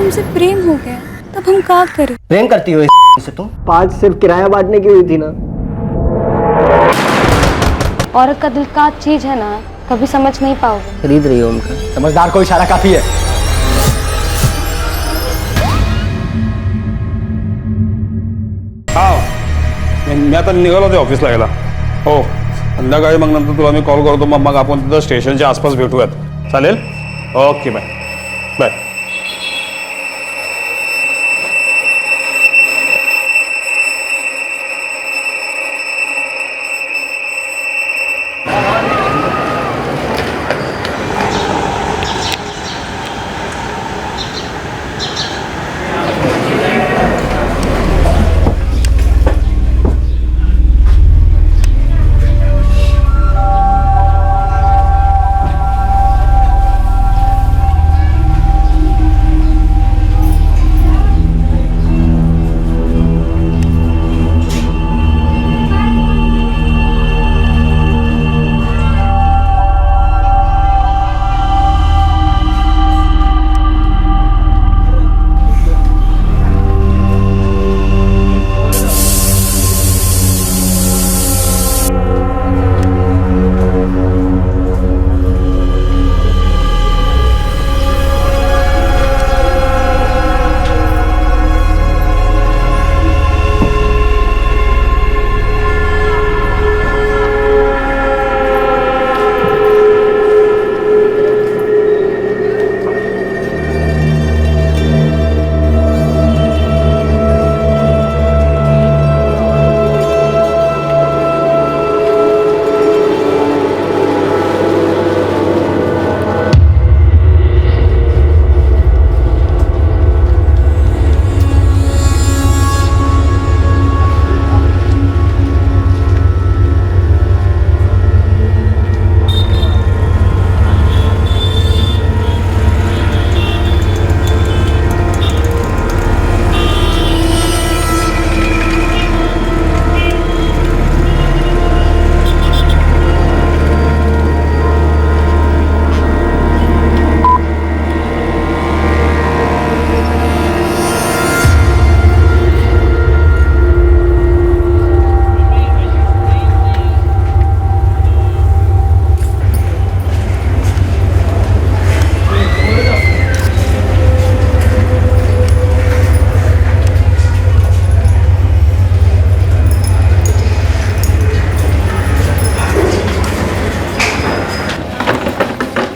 हमसे प्रेम हो गया तब हम क्या करें? प्रेम करती हो इस से तुम? 5 सिर्फ किराया बांटने की हुई थी ना। औरत का दिल का चीज है ना, कभी समझ नहीं पाओगे। खरीद रही हो उनका? समझदार को इशारा काफी है। हा मी आता निघालो ते ऑफिसला यायला. हो संध्याकाळी मग नंतर तुला मी कॉल करतो. मग आपण तिथं स्टेशनच्या आसपास भेटूयात. चालेल? Okay bye bye.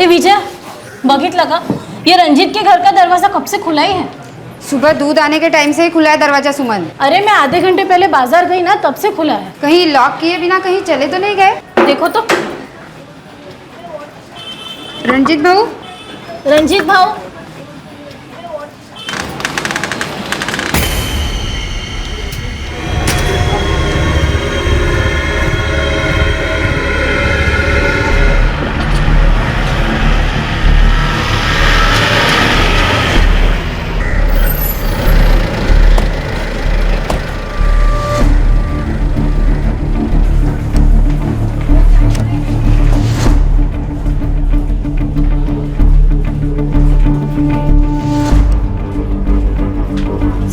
विजय बघितलं का? ये रंजीत के घर का दरवाजा कब से खुला ही है? सुबह दूध आने के टाइम से ही खुला है दरवाजा सुमन। अरे मैं आधे घंटे पहले बाजार गई ना, तब से खुला है। कहीं लॉक किए बिना कहीं चले तो नहीं गए? देखो तो। रंजीत भाऊ, रंजीत भाऊ,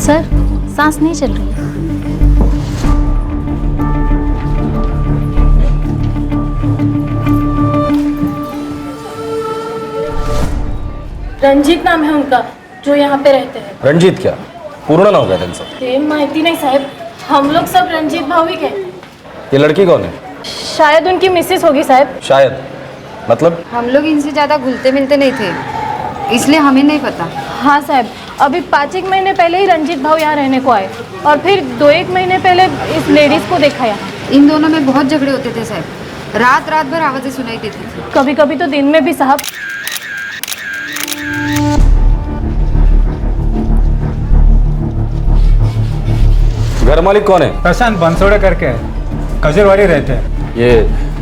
सर सांस नहीं चल रही है। रंजीत नाम है उनका, जो यहाँ पे रहते हैं। रणजित क्या पूर्ण नाव काय त्यांचं? ते माहिती नहीं साहब, हम लोग सब रंजीत भाऊ ही के। ये लड़की कौन है? शायद उनकी मिसेस होगी साहब। शायद मतलब? हम लोग इनसे ज्यादा घुलते मिलते नहीं थे, इसलिए हमें नहीं पता। हाँ साहब, अभी 5-1 महीने पहले ही रंजीत भाऊ यहाँ रहने को आए और फिर 2-1 महीने पहले इस लेडीज को देखा यहाँ। इन दोनों में बहुत झगड़े होते थे साहब, रात रात भर आवाजें सुनाई देती थी। कभी कभी तो दिन में भी साहब। घर मालिक कौन है? प्रशांत बंसोड़े करके खजूरवाड़ी रहते हैं। ये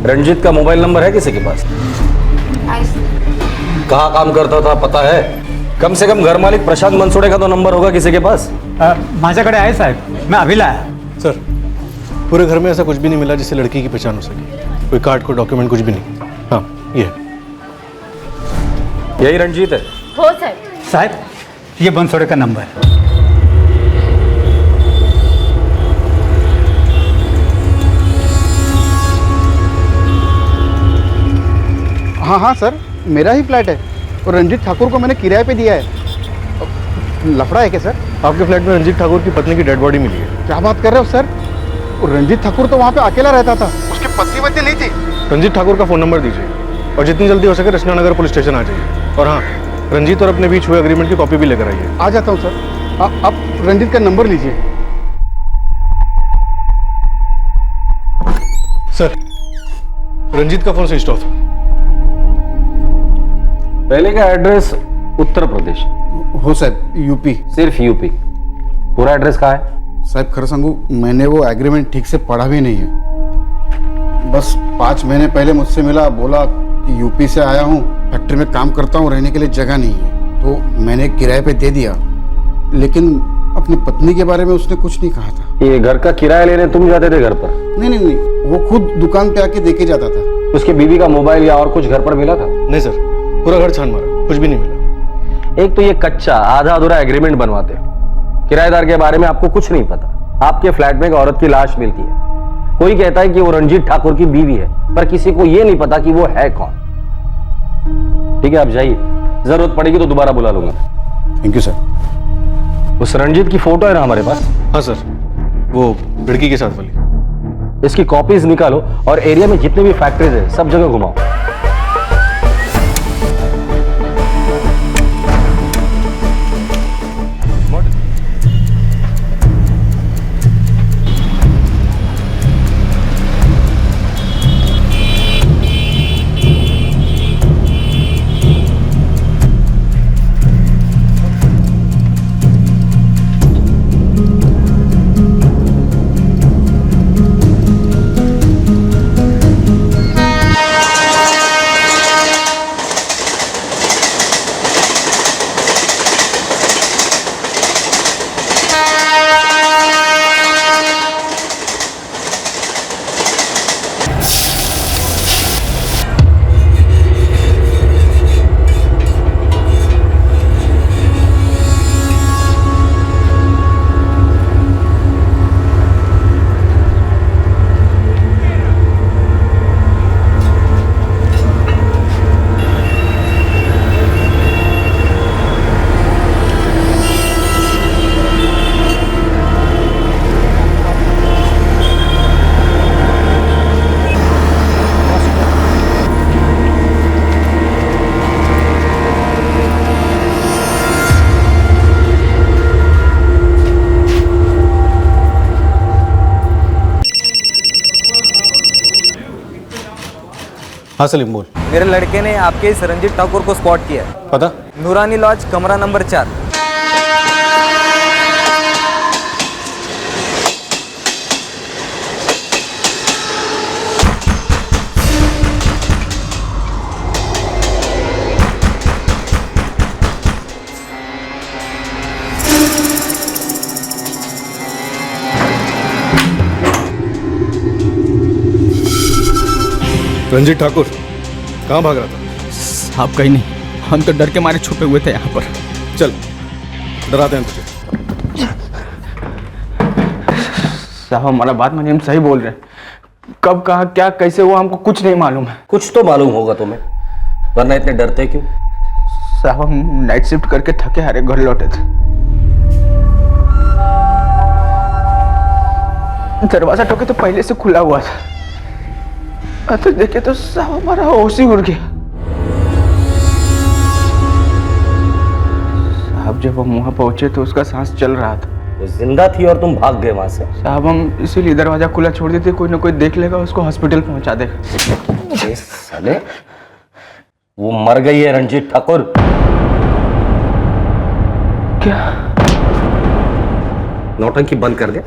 रंजीत का मोबाइल नंबर है किसी के पास? कहाँ काम करता था पता है? कम से कम घर मालिक प्रशांत मनसोड़े का तो नंबर होगा किसी के पास? माझ्याकडे आहे साहेब, मैं अभी लाया। सर पूरे घर में ऐसा कुछ भी नहीं मिला जिससे लड़की की पहचान हो सके। कोई कार्ड कोई डॉक्यूमेंट कुछ भी नहीं। हाँ ये है। यही रंजीत है? हो साहब। साहेब ये बनसोड़े का नंबर है। हाँ हाँ सर, मेरा ही फ्लैट है और रंजीत ठाकुर को मैंने किराए पे दिया है। लफड़ा है क्या सर? आपके फ्लैट में रंजीत ठाकुर की पत्नी की डेड बॉडी मिली है। क्या बात कर रहे हो सर? और रंजीत ठाकुर तो वहाँ पे अकेला रहता था, उसकी पत्नी वत्नी नहीं थी। रंजीत ठाकुर का फ़ोन नंबर दीजिए और जितनी जल्दी हो सके रचना नगर पुलिस स्टेशन आ जाइए। और हाँ, रंजीत और अपने बीच हुए एग्रीमेंट की कॉपी भी लेकर आइए। आ जाता हूँ सर। आप रंजीत का नंबर लीजिए। सर, रंजीत का फ़ोन स्विच ऑफ है। पहले का एड्रेस उत्तर प्रदेश, हो साहब, यूपी। सिर्फ यूपी। पूरा एड्रेस कहाँ है? साहब खैर संगू, मैंने वो एग्रीमेंट ठीक से पढ़ा भी नहीं है। बस 5 महीने पहले मुझसे मिला, बोला कि यूपी से आया हूँ, फैक्ट्री में काम करता हूँ, रहने के लिए जगह नहीं है, तो मैंने किराए पे दे दिया। लेकिन अपनी पत्नी के बारे में उसने कुछ नहीं कहा था। ये घर का किराया लेने तुम जाते थे घर पर? नहीं नहीं नहीं, वो खुद दुकान पे आके देके जाता था। उसकी बीवी का मोबाइल या और कुछ घर पर मिला था? नहीं सर, पूरा घर छान मारा, कुछ भी नहीं मिला। एक तो ये कच्चा आधा अधूरा एग्रीमेंट बनवाते हो। किराएदार के बारे में आपको कुछ नहीं पता। आपके फ्लैट में एक औरत की लाश मिलती है, कोई कहता है कि वो रंजीत ठाकुर की बीवी है, पर किसी को ये नहीं पता कि वो है कौन। ठीक है, आप जाइए, जरूरत पड़ेगी तो दोबारा बुला लूंगा। Thank you sir. उस रंजीत की फोटो है ना हमारे पास? हाँ सर, वो लड़की के साथ वाली। इसकी कॉपीज निकालो और एरिया में जितने भी फैक्ट्रीज है सब जगह घुमाओ। हाँ सलीम बोल। मेरे लड़के ने आपके इस रंजीत ठाकुर को स्पॉट किया है। पता? नूरानी लॉज, कमरा नंबर 4। रंजीत ठाकुर कहाँ भाग रहा था? आप कहीं नहीं, हम तो डर के मारे छुपे हुए थे यहाँ पर। चल, डराते हैं तुझे। साहब हमारा बात मानिए, हम सही बोल रहे हैं। कब कहा क्या कैसे हुआ हमको कुछ नहीं मालूम है। कुछ तो मालूम होगा तुम्हें, वरना इतने डरते क्यों? साहब हम नाइट शिफ्ट करके थके हारे घर लौटे थे। दरवाजा ठोके तो पहले से खुला हुआ था। तो देखे तो साहब हमारा होश ही उड़ गया। साहब जब हम वहां पहुंचे तो उसका सांस चल रहा था। वो जिंदा थी और तुम भाग गए वहां से? साहब हम इसीलिए दरवाजा खुला छोड़ देते, कोई ना कोई देख लेगा, उसको हॉस्पिटल पहुंचा देगा। साले, वो मर गई है रंजीत ठाकुर। क्या? नौटंकी बंद कर दे।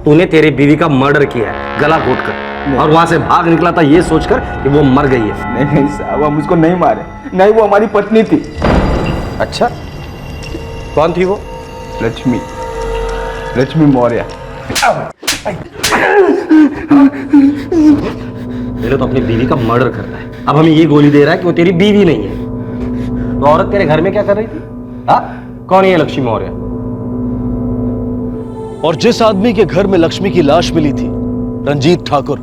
तूने तेरी बीवी का मर्डर किया है गला घोट कर, और वहां से भाग निकला था ये सोचकर कि वो मर गई है। नहीं नहीं साहब, हम उसको नहीं मारे। नहीं, वो हमारी पत्नी थी। अच्छा, कौन थी वो? लक्ष्मी, लक्ष्मी मौर्य। पहले तो अपनी बीवी का मर्डर कर रहा है, अब हमें ये गोली दे रहा है कि वो तेरी बीवी नहीं है। तो औरत तेरे घर में क्या कर रही थी? हाँ, कौन है ये लक्ष्मी मौर्य? और जिस आदमी के घर में लक्ष्मी की लाश मिली थी, रंजीत ठाकुर,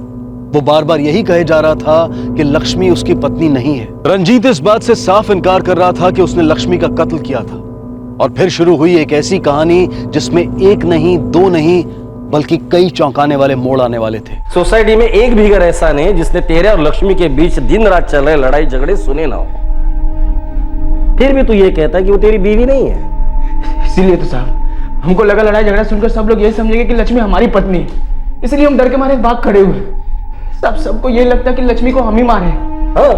वो बार बार यही कहे जा रहा था कि लक्ष्मी उसकी पत्नी नहीं है। रंजीत इस बात से साफ इनकार कर रहा था कि उसने लक्ष्मी का कत्ल किया था। और फिर शुरू हुई एक ऐसी कहानी जिसमें एक नहीं, दो नहीं, बल्कि कई चौंकाने वाले मोड़ आने वाले थे। सोसाइटी में एक भी घर ऐसा नहीं जिसने तेरे और लक्ष्मी के बीच दिन रात चल रहे लड़ाई झगड़े सुने ना हो। फिर भी तू ये कहता है कि वो तेरी बीवी नहीं है। इसीलिए तो साहब हमको लगा लड़ाई झगड़ा सुनकर सब लोग यही समझेंगे कि लक्ष्मी हमारी पत्नी है, इसलिए हम डर के मारे भाग खड़े हुए। सबको ये लगता है कि लक्ष्मी को हम ही मारे। हाँ,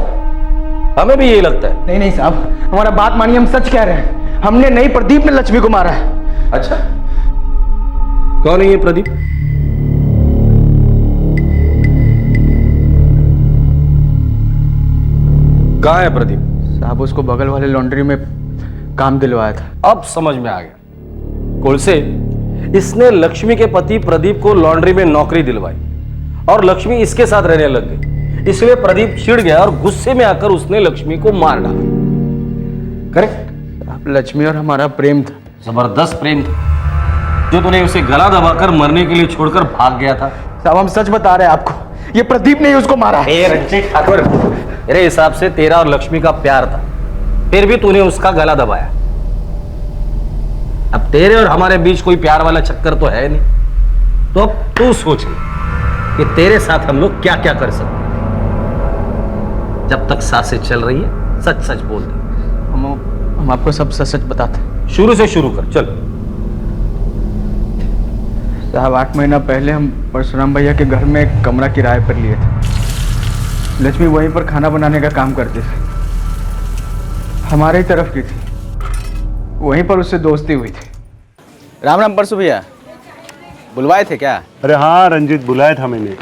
हमें भी यही लगता है। नहीं नहीं साहब, हमारा बात मानिए, हम सच कह रहे हैं। हमने नहीं, प्रदीप ने लक्ष्मी को मारा है। अच्छा, कौन है ये प्रदीप? कहाँ है प्रदीप? साहब उसको बगल वाले लॉन्ड्री में काम दिलवाया था। अब समझ में आ गया। कोलसे, इसने लक्ष्मी के पति प्रदीप को लॉन्ड्री में नौकरी दिलवाई और लक्ष्मी इसके साथ रहने लग गई। इसलिए प्रदीप चिढ़ गया और गुस्से में आकर उसने लक्ष्मी को मार डाला। करेक्ट? आप लक्ष्मी और हमारा प्रेम था, जबरदस्त प्रेम था, जो तूने उसे गला दबाकर मरने के लिए छोड़कर भाग गया था। साहब हम सच बता रहे हैं आपको, ये प्रदीप ने ही उसको मारा है। रंजीत ठाकुर, मेरे हिसाब से तेरा और लक्ष्मी का प्यार था, फिर भी तूने उसका गला दबाया। अब तेरे और हमारे बीच कोई प्यार वाला चक्कर तो है नहीं, तो अब तू सोच ले कि तेरे साथ हम लोग क्या क्या कर सकते हैं। जब तक सांसें चल रही है सच सच बोल दे। हम आपको सब सच सच बताते हैं। शुरू से शुरू कर, चल। साहब 8 महीना पहले हम परशुराम भैया के घर में एक कमरा किराए पर लिए थे। लक्ष्मी वहीं पर खाना बनाने का काम करती थी, हमारे ही तरफ की थी। वहीं पर उससे दोस्ती हुई थी। राम राम परसु भैया, बुलवाए थे क्या? अरे हाँ रंजीत, बुलाया था मैंने।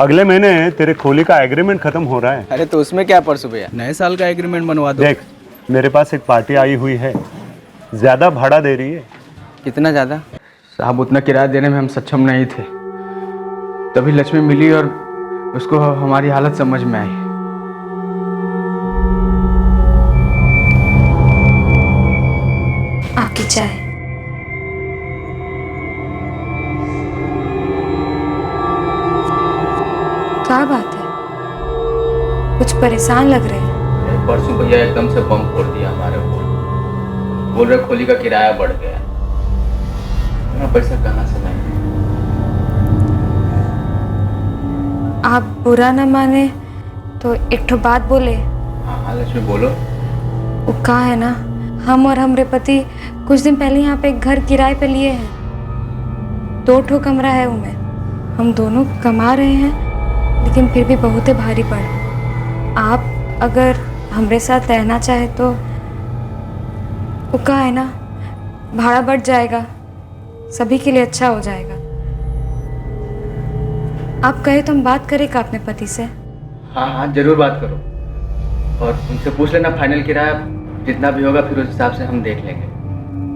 अगले महीने तेरे खोली का एग्रीमेंट खत्म हो रहा है। अरे तो उसमें क्या परसु भैया, नए साल का एग्रीमेंट बनवा दो। देख, मेरे पास एक पार्टी आई हुई है, ज्यादा भाड़ा दे रही है। कितना ज्यादा? साहब उतना किराया देने में हम सक्षम नहीं थे, तभी लक्ष्मी मिली और उसको हमारी हालत समझ में आई। आपकी चाय। क्या बात है, कुछ परेशान लग रहे हैं। परसु भैया एकदम से बम फोड़ दिया हमारे ऊपर। बोल रहे खोली का किराया बढ़ गया, इतना पैसा कहाँ से लाएंगे? आप बुरा न माने तो एक ठो बात बोले। हाँ लक्ष्मी बोलो। वो कहा है ना, हम और हमरे पति कुछ दिन पहले यहाँ पे एक घर किराए पे लिए हैं। 2 ठो कमरा है उनमें। हम दोनों कमा रहे हैं, लेकिन फिर भी बहुत ही भारी पड़ा। आप अगर हमरे साथ रहना चाहे तो वो कहा है ना, भाड़ा बढ़ जाएगा, सभी के लिए अच्छा हो जाएगा। आप कहे तो हम बात करें का अपने पति से? हाँ हाँ जरूर बात करो, और उनसे पूछ लेना फाइनल किराया जितना भी होगा, फिर उस हिसाब से हम देख लेंगे।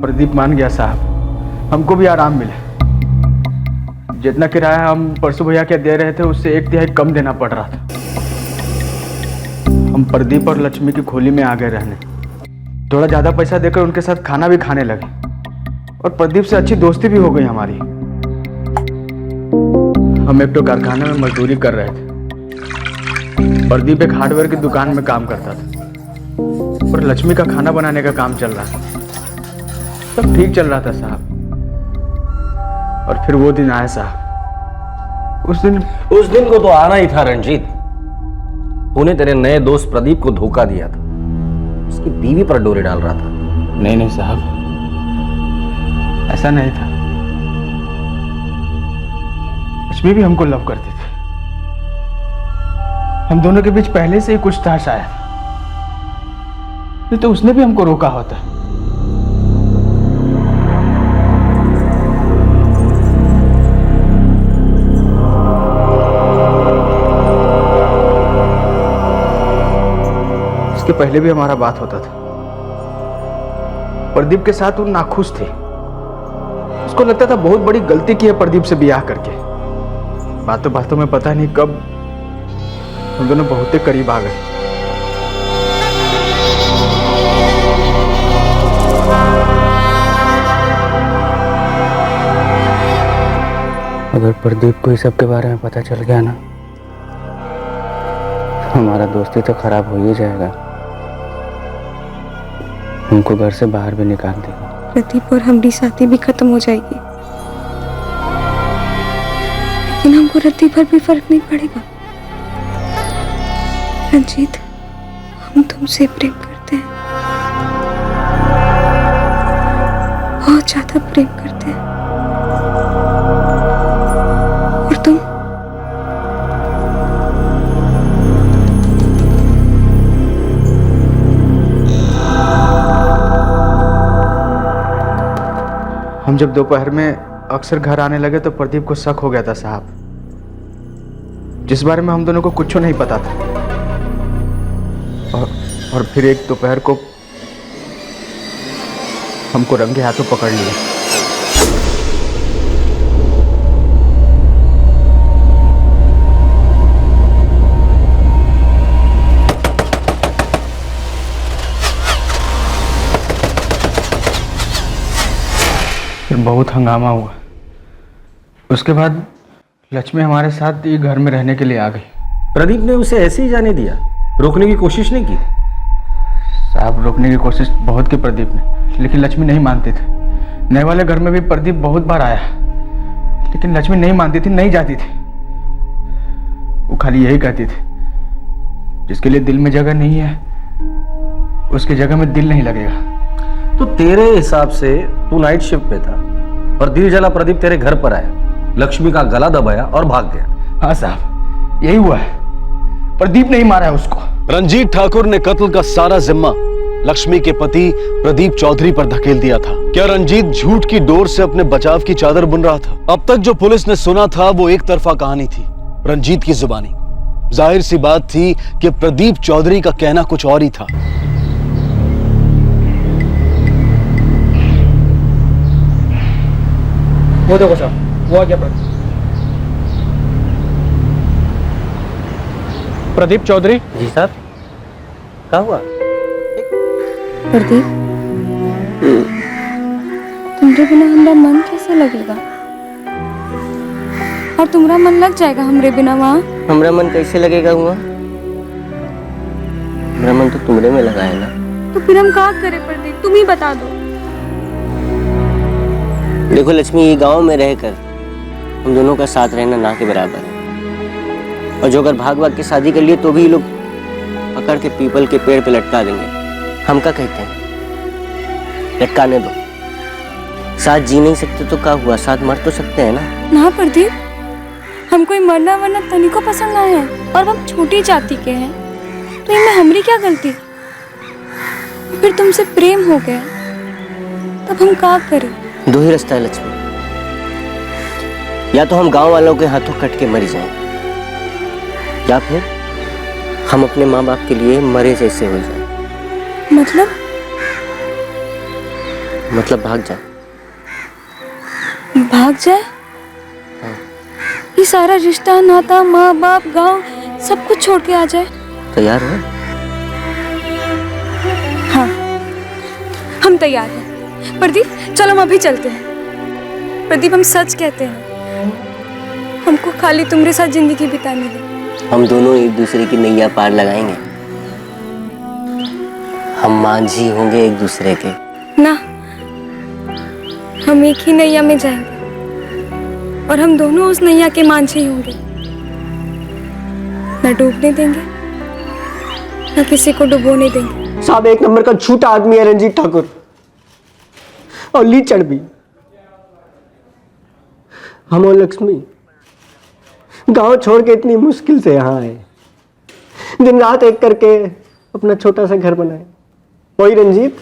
प्रदीप मान गया साहब, हमको भी आराम मिले। जितना किराया हम परसु भैया के दे रहे थे उससे 1/3 कम देना पड़ रहा था। हम प्रदीप और लक्ष्मी की खोली में आ गए रहने। थोड़ा ज़्यादा पैसा देकर उनके साथ खाना भी खाने लगे, और प्रदीप से अच्छी दोस्ती भी हो गई हमारी। हम एक तो कारखाने में मजदूरी कर रहे थे। प्रदीप एक हार्डवेयर की दुकान में काम करता था, और लक्ष्मी का खाना बनाने का काम चल रहा था। सब ठीक चल रहा था साहब, और फिर वो दिन आया साहब। उस दिन को तो आना ही था रंजीत। तूने तेरे नए दोस्त प्रदीप को धोखा दिया था, उसकी बीवी पर डोरे डाल रहा था। नहीं साहब, ऐसा नहीं था। लक्ष्मी भी हमको लव करती थी। हम दोनों के बीच पहले से ही कुछ था शायद, नहीं तो उसने भी हमको रोका होता। इसके पहले भी हमारा बात होता था। प्रदीप के साथ वो नाखुश थे। उसको लगता था बहुत बड़ी गलती की है प्रदीप से ब्याह करके। बातों बातों में पता नहीं कब हम दोनों बहुत ही करीब आ गए। अगर प्रदीप को इस सब के बारे में पता चल गया ना, हमारा दोस्ती तो खराब हो ही जाएगा। हमको घर से बाहर भी निकाल देगा। प्रदीप और हमारी शादी भी खत्म हो जाएगी, लेकिन हमको रत्ती भर भी फर्क नहीं पड़ेगा। रंजीत, हम तुमसे प्रेम करते हैं, बहुत ज्यादा प्रेम करते हैं। और तुम? हम जब दोपहर में अक्सर घर आने लगे तो प्रदीप को शक हो गया था साहब, जिस बारे में हम दोनों को कुछ नहीं पता था। और फिर एक दोपहर को हमको रंगे हाथों पकड़ लिया। फिर बहुत हंगामा हुआ। उसके बाद लक्ष्मी हमारे साथ ही घर में रहने के लिए आ गई। प्रदीप ने उसे ऐसे ही जाने दिया, रोकने की कोशिश नहीं की? साहब, रोकने की कोशिश बहुत की प्रदीप ने, लेकिन लक्ष्मी नहीं मानते थे। नए वाले घर में भी प्रदीप बहुत बार आया, लेकिन लक्ष्मी नहीं मानती थी, नहीं जाती थी। वो खाली यही कहती थी, जिसके लिए दिल में जगह नहीं है उसकी जगह में दिल नहीं लगेगा। तो तेरे हिसाब से तू नाइट शिफ्ट पे था और दिल जला प्रदीप तेरे घर पर आया, लक्ष्मी का गला दबाया और भाग गया। हाँ साहब, यही हुआ है। प्रदीप नहीं मारा है उसको। रंजीत ठाकुर ने कत्ल का सारा जिम्मा लक्ष्मी के पति प्रदीप चौधरी पर धकेल दिया था। क्या रंजीत झूठ की डोर से अपने बचाव की चादर बुन रहा था? अब तक जो पुलिस ने सुना था वो एक तरफा कहानी थी, रंजीत की जुबानी। जाहिर सी बात थी कि प्रदीप चौधरी का कहना कुछ और ही था। वो देखो साहब, वो आ गया प्रदीप चौधरी। जी साहब, क्या हुआ? प्रदीप, तुम्हारे बिना हमारा मन कैसे लगेगा? और तुम्हारा मन लग जाएगा हमरे बिना वहाँ? हमारा मन कैसे लगेगा हुआ? मेरा मन तो तुम्हारे में लगा है ना। तो फिर हम क्या करें प्रदीप, तुम ही बता दो। देखो लक्ष्मी, ये गांव में रहकर हम दोनों का साथ रहना ना के बराबर है। और जो अगर भाग भाग के शादी कर लिए तो भी लोग पकड़ के पीपल के पेड़ पे लटका देंगे। हम क्या कहते हैं, लटकाने दो। साथ जी नहीं सकते तो क्या हुआ, साथ मर तो सकते हैं ना। ना प्रदीप, हम कोई मरना वरना तनी को पसंद ना है, और हम छोटी जाति के हैं, तो इनमें हमारी क्या गलती? फिर तुमसे प्रेम हो गया, तब हम क्या करें? दो ही रास्ता है लक्ष्मी, या तो हम गांव वालों के हाथों कट के मर जाएं, या फिर हम अपने माँ बाप के लिए मरे जैसे हो जाएं। मतलब भाग जाए। भाग जाए? ये सारा रिश्ता, नाता, माँ बाप, गांव, सब कुछ छोड़ के आ जाए? तैयार हो? हाँ, हम तैयार हैं। प्रदीप, चलो हम अभी चलते हैं। प्रदीप, हम सच कहते हैं, हमको खाली तुम्हारे साथ जिंदगी बितानी है। हम दोनों एक दूसरे की नैया पार लगाएंगे। हम मांझी होंगे एक दूसरे के। ना, हम एक ही नैया में जाएंगे और हम दोनों उस नैया के मांझी होंगे। न डूबने देंगे, न किसी को डुबोने देंगे। साहब, एक नंबर का झूठा आदमी है रंजीत ठाकुर, और लीचड़ भी। हम और लक्ष्मी गांव छोड़ के इतनी मुश्किल से यहाँ आए, दिन रात एक करके अपना छोटा सा घर बनाए। वही रंजीत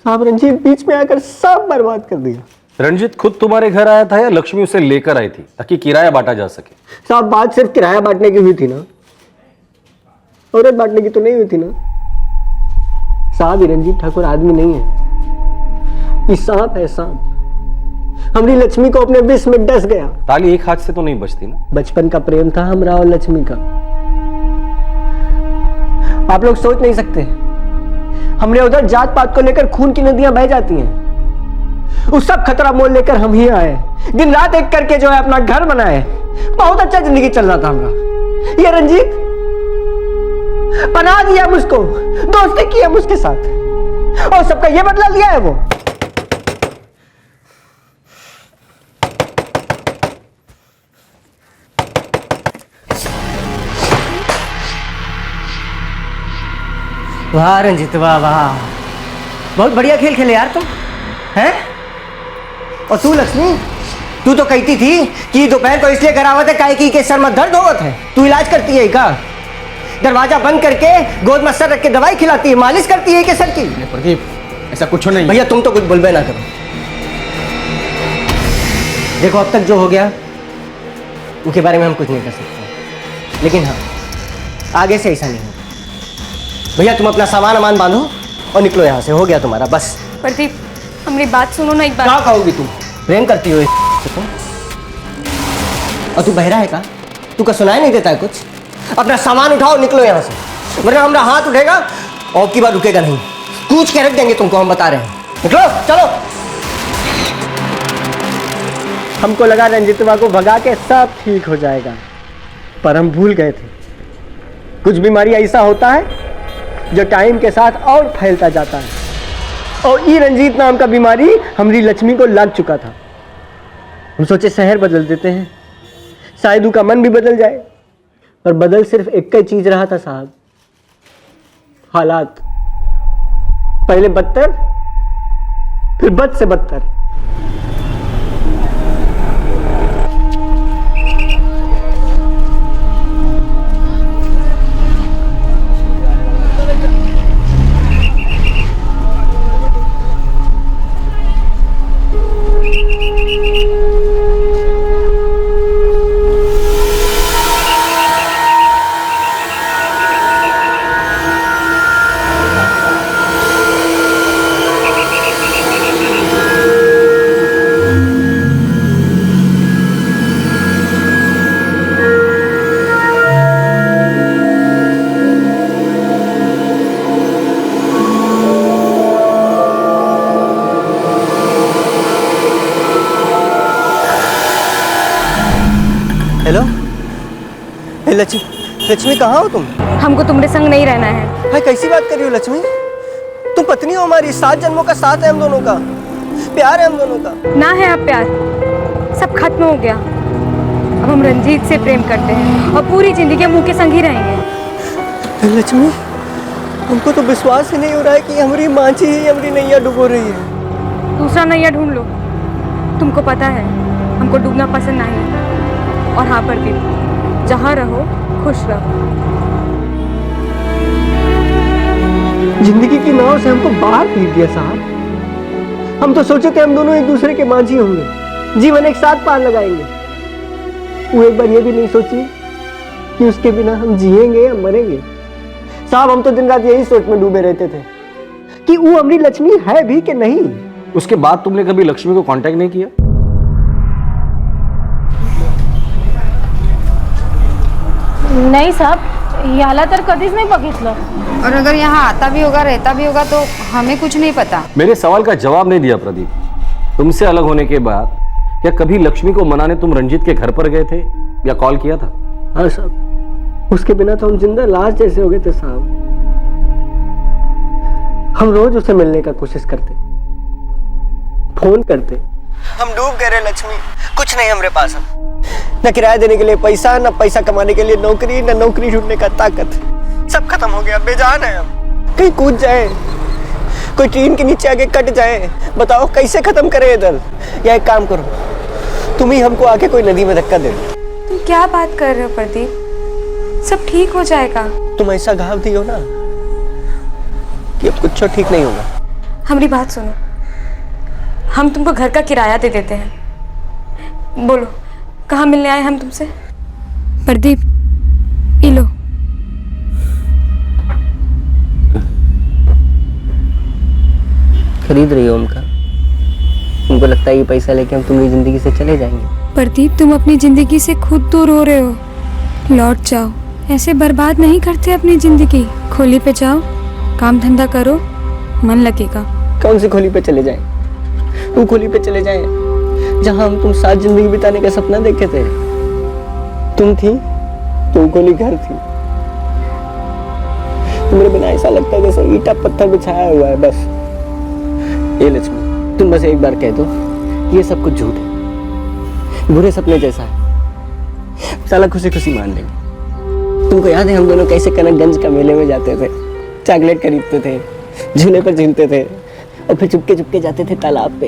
साहब, रंजीत बीच में आकर सब बर्बाद कर दिया। रंजीत खुद तुम्हारे घर आया था या लक्ष्मी उसे लेकर आई थी ताकि किराया बांटा जा सके? साहब, बात सिर्फ किराया बांटने की हुई थी ना, औरत बांटने की तो नहीं हुई थी ना। साहब, ये रंजीत ठाकुर आदमी नहीं है, ये सांप है, सांप। हमारी लक्ष्मी को अपने विष में डस गया। ताली एक हाथ से तो नहीं बचती ना। बचपन का प्रेम था हमरा और लक्ष्मी का। आप लोग सोच नहीं सकते, हमरे उधर जात पात को लेकर खून की नदियां बह जाती हैं। उस सब खतरा मोल लेकर हम ही आए, दिन रात एक करके जो है अपना घर बनाए। बहुत अच्छा जिंदगी चल रहा था हमारा। ये रंजीत बना दिया मुझको, दोस्ती की हम उसके साथ, और सबका ये बदला लिया है वो। वाह रंजीत, वाह वाह, बहुत बढ़िया खेल खेले यार तुम, हैं? और तू लक्ष्मी, तू तो कहती थी कि दोपहर को इसलिए करावत है काहे कि सर में दर्द होवत है। तू इलाज करती है का? दरवाजा बंद करके गोद में सर रख के दवाई खिलाती है, मालिश करती है कि सर की? प्रदीप, ऐसा कुछ नहीं। भैया तुम तो कुछ बोलबे ना करो। देखो अब तक जो हो गया उनके बारे में हम कुछ नहीं कर सकते, लेकिन हाँ आगे से ऐसा नहीं होगा। भैया तुम अपना सामान अमान बांधो और निकलो यहाँ से, हो गया तुम्हारा बस। प्रदीप हमारी बात सुनो ना एक बार। क्या कहोगी तुम? प्रेम करती हो तुम? और तू बहरा है का? तू का सुनाई नहीं देता है कुछ? अपना सामान उठाओ, निकलो यहाँ से, वरना हमारा हाथ उठेगा और की बार रुकेगा नहीं। कूच के रख देंगे तुमको, हम बता रहे हैं। निकलो, चलो। हमको लगा रंजितवा को भगा के सब ठीक हो जाएगा, पर हम भूल गए थे कुछ बीमारी ऐसा होता है जो टाइम के साथ और फैलता जाता है, और ई रंजीत नाम का बीमारी हमारी लक्ष्मी को लग चुका था। हम सोचे शहर बदल देते हैं, शायद उसका मन भी बदल जाए, पर बदल सिर्फ एक ही चीज रहा था साहब, हालात। पहले बदतर, फिर बद से बदतर। हेलो, लक्ष्मी, लक्ष्मी कहाँ हो तुम? हमको तुम्हारे संग नहीं रहना है। भाई कैसी बात कर रही हो लक्ष्मी? तुम पत्नी हो हमारी, 7 जन्मों का साथ है हम दोनों का, प्यार है हम दोनों का। ना है अब प्यार, सब खत्म हो गया। अब हम रंजीत से प्रेम करते हैं और पूरी जिंदगी मुंह के संग ही रहेंगे। लक्ष्मी, हमको तो विश्वास ही नहीं हो रहा है कि हमारी मांझी ही हमारी नैया डुबो रही है। दूसरा नैया ढूंढ लो। तुमको पता है हमको डूबना पसंद नहीं है। और हाँ प्रदीप, जहाँ रहो खुश रहो। जिंदगी की नाव से हमको बाहर फेंक दिया साहब। हम तो सोचे थे हम दोनों एक दूसरे के मांझी होंगे, जीवन एक साथ पार लगाएंगे। वो एक बार ये भी नहीं सोची कि उसके बिना हम जिएंगे या मरेंगे। साहब हम तो दिन रात यही सोच में डूबे रहते थे कि वो हमारी लक्ष्मी है भी कि नहीं। उसके बाद तुमने कभी लक्ष्मी को कांटेक्ट नहीं किया? नहीं साहब, याला तर कधीच नाही बघितलं। और अगर यहाँ आता भी होगा, रहता भी होगा, तो हमें कुछ नहीं पता। मेरे सवाल का जवाब नहीं दिया प्रदीप। तुमसे अलग होने के बाद क्या कभी लक्ष्मी को मनाने तुम रंजीत के घर पर गए थे या कॉल किया था? हाँ साहब, उसके बिना तो हम जिंदा लाश जैसे हो गए थे साहब। हम रोज उसे मिलने का कोशिश करते, फोन करते। हम डूब गए रे लक्ष्मी, कुछ नहीं हमारे पास। न किराया देने के लिए पैसा, न पैसा कमाने के लिए नौकरी, न नौकरी ढूंढने का ताकत। सब खत्म हो गया, बेजान है हम। कहीं कूद जाए, कोई ट्रेन के नीचे आके कट जाए, बताओ कैसे खत्म करे इधर। या एक काम करो, तुम ही हमको आके कोई नदी में धक्का दे दो। तुम क्या बात कर रहे हो प्रदीप? सब ठीक हो जाएगा। तुम ऐसा घाव दी हो ना कि अब कुछ ठीक नहीं होगा। हमारी बात सुनो, हम तुमको घर का किराया दे देते हैं। बोलो कहाँ मिलने आए हम तुमसे? प्रदीप ये लो। खरीद रही हो उनका? उनको लगता है ये पैसा लेके हम तुम्हारी जिंदगी से चले जाएंगे। प्रदीप तुम अपनी जिंदगी से खुद दूर हो रहे हो। लौट जाओ, ऐसे बर्बाद नहीं करते अपनी जिंदगी। खोली पे जाओ, काम धंधा करो, मन लगेगा। कौन सी खोली पे चले जाएं? वो खोली पे चले जाएं, जहां हम तुम साथ जिंदगी बिताने का सपना देखे थे। तुम थी तो खोली घर थी। तुम्हारे बिना ऐसा लगता है जैसे ईटा पत्थर बिछाया हुआ है बस। ये लक्ष्मी, तुम बस एक बार कह दो ये सब कुछ झूठ है, बुरे सपने जैसा है। साला खुशी खुशी मान लेंगे। तुमको याद है हम दोनों कैसे कनकगंज का मेले में जाते थे, चॉकलेट खरीदते थे, झूले पर झूलते थे और फिर चुपके चुपके जाते थे तालाब पे।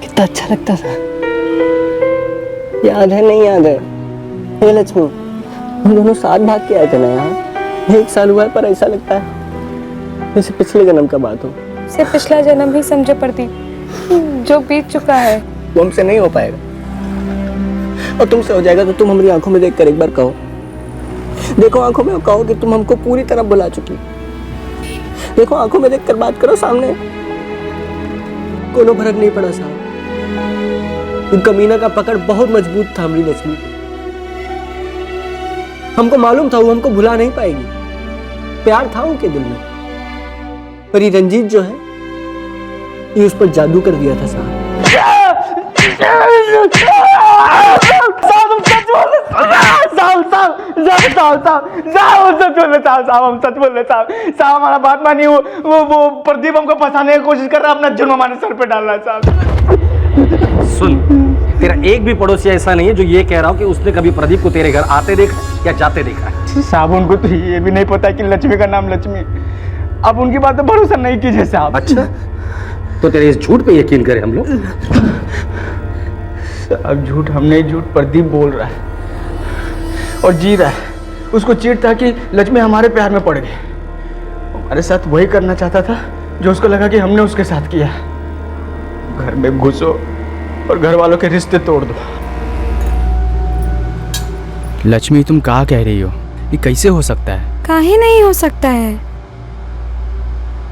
कितना अच्छा लगता था। याद है नहीं याद है? ये लक्ष्मी, हम दोनों साथ भाग के आए थे ना यहाँ। 1 साल हुआ है पर ऐसा लगता है जैसे पिछले जन्म का बात हो। से पिछला जन्म ही समझो प्रदीप, जो बीत चुका है वो हमसे नहीं हो पाएगा, और तुमसे हो जाएगा तो तुम हमारी आंखों में देखकर एक बार कहो, देखो आंखों में, कहो कि तुम हमको पूरी तरह भुला चुकी। देखो आंखों में देखकर बात करो, सामने कोनो फर्क नहीं पड़ा साहब। वो कमीना का पकड़ बहुत मजबूत था हमारी लक्ष्मी। हमको मालूम था वो हमको भुला नहीं पाएगी। प्यार था उनके दिल में, पर ये रंजीत जो है ये उस पर जादू कर दिया था साहब। हमारा बात मानिए। वो प्रदीप हमको फंसाने की कोशिश कर रहा है, अपना जुर्म हमारे सर पे डाल रहा है साहब। सुन, तेरा एक भी पड़ोसी ऐसा नहीं है जो ये कह रहा हो कि उसने कभी प्रदीप को तेरे घर आते देखा या जाते देखा है। साहब उनको तो ये भी नहीं पता कि लक्ष्मी का नाम लक्ष्मी। अब उनकी बात पे भरोसा नहीं कीजिए साहब। अच्छा, तो तेरे इस झूठ पे यकीन करें हम लोग? अब झूठ हम नहीं, झूठ प्रदीप बोल रहा है और जी रहा है। उसको चिढ़ था कि लक्ष्मी हमारे प्यार में पड़ गई। हमारे साथ वही करना चाहता था जो उसको लगा कि हमने उसके साथ किया। घर में घुसो और घर वालों के रिश्ते तोड़ दो। लक्ष्मी, तुम क्या कह रही हो? ये कैसे हो सकता है? काहे नहीं हो सकता है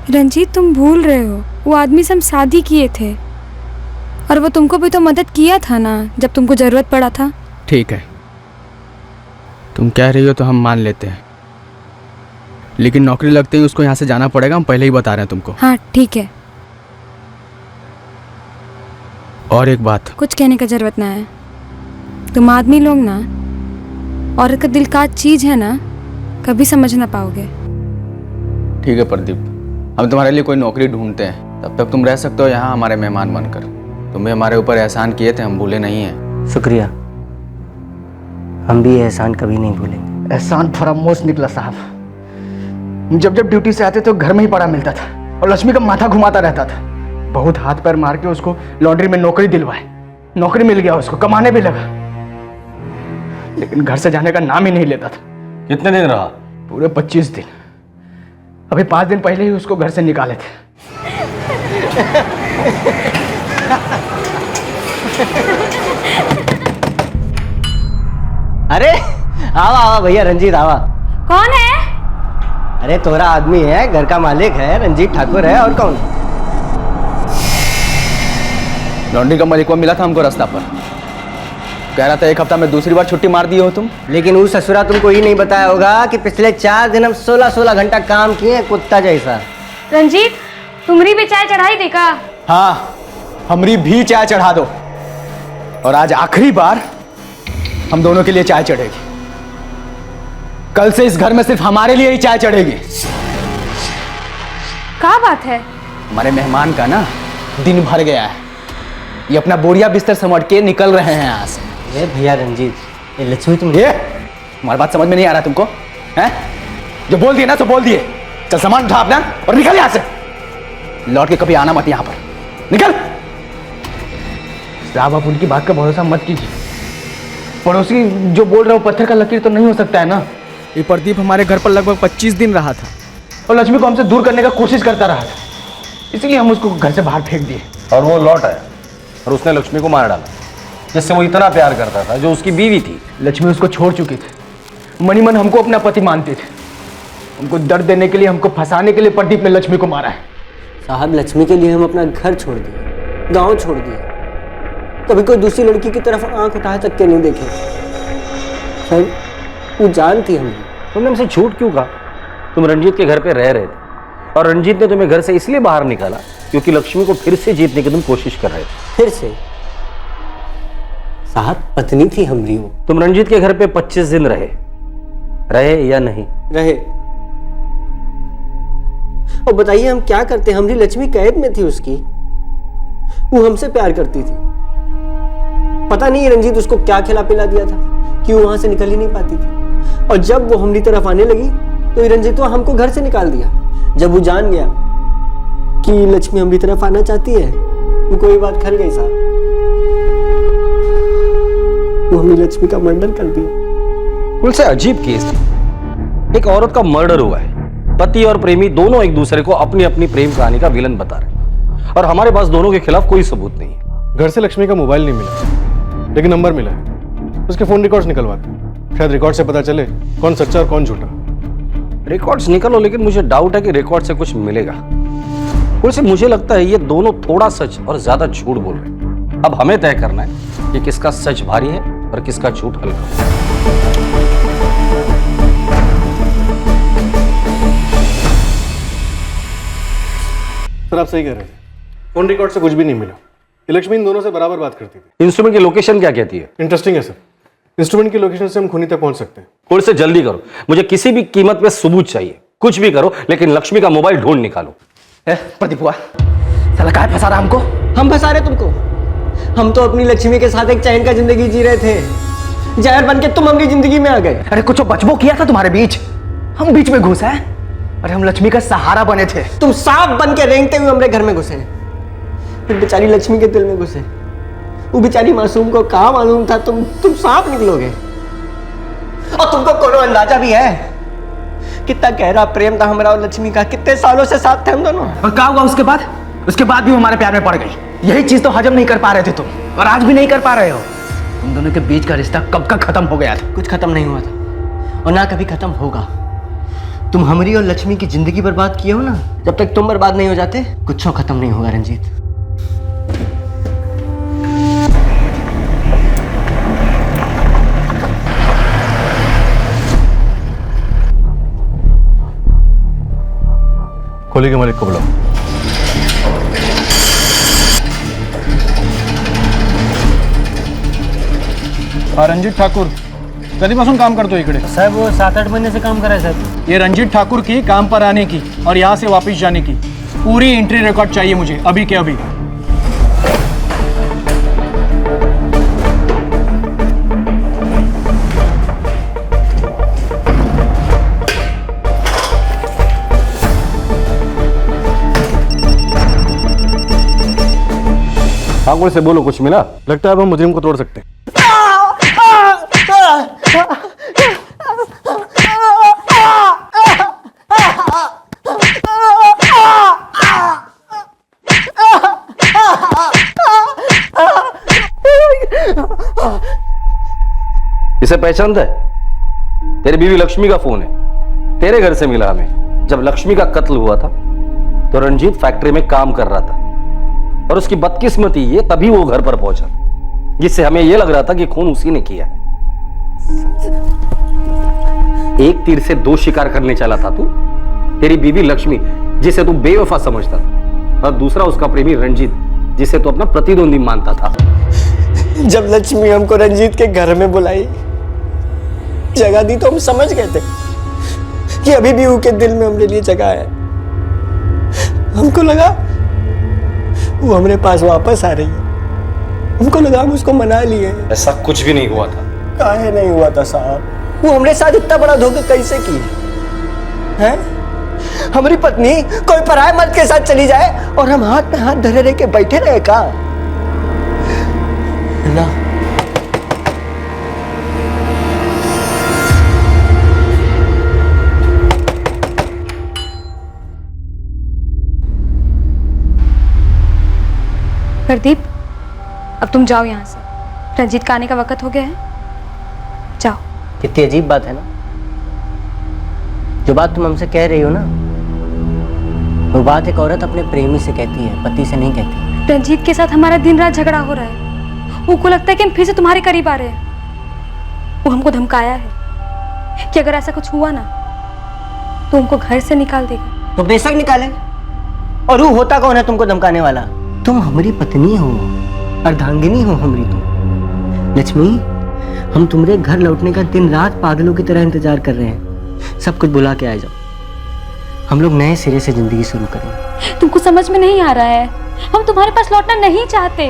रंजीत, तुम भूल रहे हो वो आदमी से हम शादी किए थे, और वो तुमको भी तो मदद किया था ना जब तुमको जरूरत पड़ा था। ठीक है, तुम कह रही हो तो हम मान लेते हैं, लेकिन नौकरी लगते ही उसको यहाँ से जाना पड़ेगा। हम पहले ही बता रहे हैं तुमको। हाँ ठीक है। और एक बात, कुछ कहने का जरूरत ना है। तुम आदमी लोग ना, औरत का दिल का चीज है ना, कभी समझ ना पाओगे। ठीक है प्रदीप, हम तुम्हारे लिए कोई नौकरी ढूंढते हैं, तब तक तुम रह सकते हो यहाँ हमारे मेहमान बनकर। तुम्हें हमारे ऊपर एहसान किए थे, हम भूले नहीं हैं। शुक्रिया, हम भी ये एहसान कभी नहीं भूलेंगे। एहसान फरामोश निकला साहब। जब जब ड्यूटी से आते तो घर में ही पड़ा मिलता था और लक्ष्मी का माथा घुमाता रहता था। बहुत हाथ पैर मार के उसको लॉन्ड्री में नौकरी दिलवाए, नौकरी मिल गया उसको, कमाने भी लगा, लेकिन घर से जाने का नाम ही नहीं लेता था। कितने दिन रहा? पूरे 25 दिन। अभी 5 दिन पहले ही उसको घर से निकाले थे। अरे आवा आवा भैया, रंजीत आवा। कौन है? अरे तोरा आदमी है, घर का मालिक है, रंजीत ठाकुर है, और कौन? लॉन्ड्री का मालिक को मिला था हमको रास्ता पर, कह रहा था 1 हफ्ता में दूसरी बार छुट्टी मार दी हो तुम। लेकिन उस ससुरा तुमको ही नहीं बताया होगा कि पिछले 4 दिन हम 16-16 घंटा काम किए कुत्ता जैसा। रंजीत, तुमरी भी चाय चढ़ाई देखा? हाँ, हमरी भी चाय चढ़ा दो, और आज आखिरी बार हम दोनों के लिए चाय चढ़ेगी। कल से इस घर में सिर्फ हमारे लिए ही चाय चढ़ेगी। क्या बात है? हमारे मेहमान का ना दिन भर गया है, ये अपना बोरिया बिस्तर समेट के निकल रहे हैं यहाँ से। ये भैया रंजीत, ये लक्ष्मी तुम, ये हमारी बात समझ में नहीं आ रहा तुमको? हैं? जो बोल दिए ना तो बोल दिए। चल सामान उठा अपना और निकल यहाँ से। लौट के कभी आना मत यहाँ पर, निकल। साहब आप उनकी बात का भरोसा मत कीजिए। पड़ोसी जो बोल रहा हो पत्थर का लकीर तो नहीं हो सकता है ना। ये प्रदीप हमारे घर पर लगभग 25 दिन रहा था और लक्ष्मी को हमसे दूर करने का कोशिश करता रहा था, इसलिए हम उसको घर से बाहर फेंक दिए। और वो लौट आया और उसने लक्ष्मी को मार डाला, जिससे वो इतना प्यार करता था, जो उसकी बीवी थी। लक्ष्मी उसको छोड़ चुकी थी, मनी मन हमको अपना पति मानते थे। उनको दर्द देने के लिए, हमको फंसाने के लिए प्रदीप ने लक्ष्मी को मारा है। साहब लक्ष्मी के लिए हम अपना घर छोड़ दिए, गांव छोड़ दिए, कभी कोई दूसरी लड़की की तरफ आंख उठाए तक के नहीं देखे। सर वो जानती हमने तुमने हमसे झूठ क्यों कहा? तुम रंजीत के घर पे रह रहे थे और रंजीत ने तुम्हें घर से इसलिए बाहर निकाला क्योंकि लक्ष्मी को फिर से जीतने की तुम कोशिश कर रहे थे। फिर से? साहब, पत्नी थी हमारी वो। तुम रंजीत के घर पे 25 दिन रहे या नहीं रहे? और बताइए हम क्या करते? हमारी लक्ष्मी कैद में थी उसकी, वो हमसे प्यार करती थी। पता नहीं रंजीत उसको क्या खिला पिला दिया था कि वो वहां से निकल ही नहीं पाती थी। और जब वो हमारी तरफ आने लगी तो रंजीत तो हमको घर से निकाल दिया। जब वो जान गया कि लक्ष्मी हमारी तरफ आना चाहती है, वो कोई बात खल गई साहब, वो हमारी लक्ष्मी का मर्डर कर दिया। कुल से अजीब केस है। एक औरत का मर्डर हुआ है, पति और प्रेमी दोनों एक दूसरे को अपनी अपनी प्रेम कहानी का विलन बता रहे हैं और हमारे पास दोनों के खिलाफ कोई सबूत नहीं है। घर से लक्ष्मी का मोबाइल नहीं मिला, लेकिन नंबर मिला है। उसके फोन रिकॉर्ड्स निकलवाते, शायद रिकॉर्ड से पता चले कौन सच्चा और कौन झूठा। रिकॉर्ड्स निकलो, लेकिन मुझे डाउट है कि रिकॉर्ड से कुछ मिलेगा। वैसे मुझे लगता है ये दोनों थोड़ा सच और ज्यादा झूठ बोल रहे हैं। अब हमें तय करना है कि किसका सच भारी है और किसका झूठ हल्का। सर आप सही कह रहे थे, फोन रिकॉर्ड से कुछ भी नहीं मिला। लक्ष्मी इन दोनों से बराबर बात करती थी। इंस्ट्रूमेंट की लोकेशन क्या कहती है? इंटरेस्टिंग है सर, इंस्ट्रूमेंट की लोकेशन से हम खूनी तक पहुंच सकते हैं। थोड़े से जल्दी करो, मुझे किसी भी कीमत पे सबूत चाहिए। कुछ भी करो, लेकिन लक्ष्मी का मोबाइल ढूंढ निकालो। प्रदीप हुआ साला काहे फंसा रहा हमको? हम फंसा रहे तुमको? हम तो अपनी लक्ष्मी के साथ एक चैन का जिंदगी जी रहे थे, जहर बन के तुम हमारी जिंदगी में आ गए। अरे कुछ बचबो किया था तुम्हारे बीच, हम बीच में घुसे हैं। अरे हम लक्ष्मी का सहारा बने थे। तुम सांप बन के रेंगते हुए हमारे घर में घुसे, फिर बेचारी लक्ष्मी के दिल में घुसे। वो बेचारी मासूम को कहाँ मालूम था तुम सांप निकलोगे। और तुमको कोनो अंदाजा भी है कितना गहरा प्रेम था हमारा और लक्ष्मी का? कितने सालों से साथ थे हम दोनों। और क्या हुआ उसके बाद? उसके बाद भी वो हमारे प्यार में पड़ गई। यही चीज तो हजम नहीं कर पा रहे थे तुम, और आज भी नहीं कर पा रहे हो। तुम दोनों के बीच का रिश्ता कब का खत्म हो गया था? कुछ खत्म नहीं हुआ था और ना कभी खत्म होगा। तुम हमारी और लक्ष्मी की जिंदगी बर्बाद किए हो ना, जब तक तुम बर्बाद नहीं हो जाते कुछ खत्म नहीं होगा रंजीत। खोली के मालिक को बुलाओ। रणजित ठाकूर कधीपासून काम करतो इकडे? साहेब वो 7-8 महीने से काम कर रहा है साहब। ये रंजीत ठाकुर की काम पर आने की और यहाँ से वापस जाने की पूरी एंट्री रिकॉर्ड चाहिए मुझे, अभी के अभी। ठाकुर से बोलो, कुछ मिला? लगता है अब हम मुजरिम को तोड़ सकते हैं। इसे पहचानता है? तेरी बीवी लक्ष्मी का फोन है, तेरे घर से मिला हमें। जब लक्ष्मी का कत्ल हुआ था तो रंजीत फैक्ट्री में काम कर रहा था और उसकी बदकिस्मती ये तभी वो घर पर पहुंचा, जिससे हमें यह लग रहा था कि खून उसी ने किया है। एक तीर से दो शिकार करने चला था तू। तेरी बीवी लक्ष्मी जिसे तू बेवफा समझता था, और दूसरा उसका प्रेमी रंजीत जिसे तू अपना प्रतिद्वंदी मानता था। जब लक्ष्मी हमको रंजीत के घर में बुलाई, जगह दी, तो हम समझ गए थे कि अभी भी उसके दिल में हमारे लिए जगह है। हमको लगा वो हमारे पास वापस आ रही है, हमको लगा हम उसको मना लिए। ऐसा कुछ भी नहीं हुआ था। काहे नहीं हुआ था साहब? वो हमारे साथ इतना बड़ा धोखा कैसे की है? हमारी पत्नी कोई पराये मर्द के साथ चली जाए और हम हाथ में हाथ धरे रह के बैठे रहे का? ना, प्रदीप, अब तुम जाओ यहाँ से। रंजीत का आने का वक्त हो गया है, जाओ। कितनी अजीब बात है ना, जो बात तुम हमसे कह रही हो ना, वो बात एक औरत अपने प्रेमी से कहती है, पति से नहीं कहती। रंजीत के साथ हमारा दिन रात झगड़ा हो रहा है। वो को लगता है कि हम फिर से तुम्हारे करीब आ रहे हैं। वो हमको धमकाया है कि अगर ऐसा कुछ हुआ ना तो हमको घर से निकाल देगा। तो बेशक निकाले। और वो होता कौन है तुमको धमकाने वाला? तुम हमारी पत्नी हो, अर्धांगिनी हो हमारी तुम। लक्ष्मी, हम तुम्हारे घर लौटने का दिन रात पागलों की तरह इंतजार कर रहे हैं। सब कुछ बुला के आ जाओ, हम लोग नए सिरे से जिंदगी शुरू करेंगे। तुमको समझ में नहीं आ रहा है, हम तुम्हारे पास लौटना नहीं चाहते।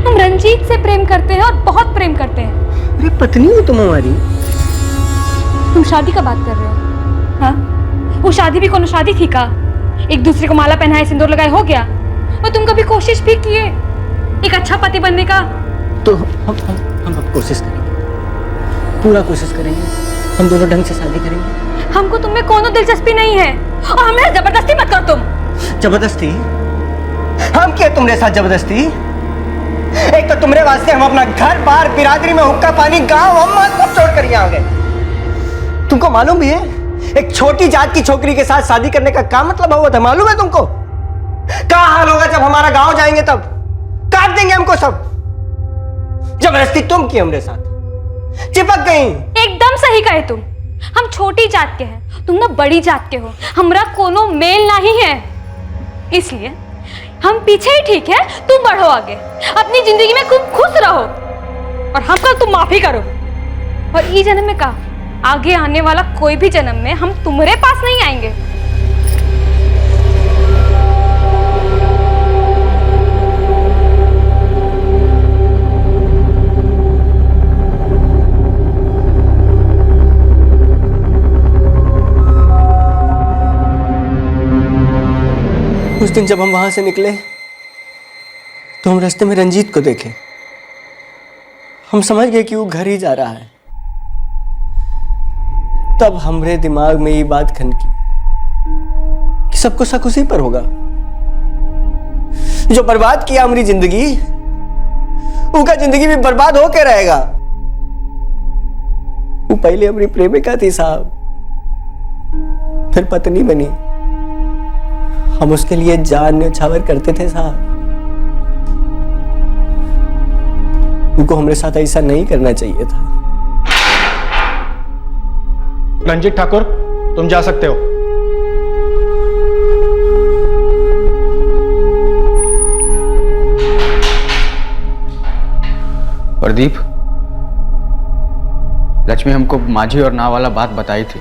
हम रंजीत से प्रेम करते हैं और बहुत प्रेम करते हैं। अरे पत्नी हो तुम हमारी। तुम शादी का बात कर रहे हो? हाँ, वो शादी भी कौन शादी थी का? एक दूसरे को माला पहनाए, सिंदूर लगाए, हो गया। और तुम कभी कोशिश भी किए एक अच्छा पति बनने का? तो हम अब कोशिश करेंगे, पूरा कोशिश करेंगे। हम दोनों ढंग से शादी करेंगे। हमको तुममें कोनो दिलचस्पी नहीं है और हमें जबरदस्ती मत करो तुम। जबरदस्ती? हम क्या तुम्हारे साथ जबरदस्ती? एक तो तुम्हारे वास्ते हम अपना घर बार, बिरादरी में हुक्का पानी, गांव अम्मा सब छोड़ कर यहाँ आ गए। तुमको मालूम भी है एक छोटी जात की छोकरी के साथ शादी करने का क्या मतलब हुआ था? मालूम है तुमको क्या हाल होगा जब हमारा गांव जाएंगे? तब काट देंगे हमको सब। जबरदस्ती तुम की हमरे साथ चिपक गई। एकदम सही कहे तुम। हम छोटी जात के हैं, तुम ना बड़ी जात के हो। हमरा कोनो मेल नहीं है, इसलिए हम पीछे ही ठीक है। तुम बढ़ो आगे, अपनी जिंदगी में खूब खुश रहो और हमको तुम माफी करो। और इस जन्म में का आगे आने वाला कोई भी जन्म में हम तुम्हारे पास नहीं आएंगे। उस दिन जब हम वहां से निकले तो हम रास्ते में रंजीत को देखे। हम समझ गए कि वो घर ही जा रहा है। तब हमरे दिमाग में ये बात खनकी कि सबको शक उसी पर होगा जो बर्बाद किया हमारी जिंदगी, उसका जिंदगी भी बर्बाद होके रहेगा। वो पहले हमारी प्रेमिका थी साहब, फिर पत्नी बनी। हम उसके लिए जान न्यौछावर करते थे साहब। उनको हमारे साथ ऐसा नहीं करना चाहिए था। रंजीत ठाकुर, तुम जा सकते हो। प्रदीप, लक्ष्मी हमको माझी और नाव वाला बात बताई थी।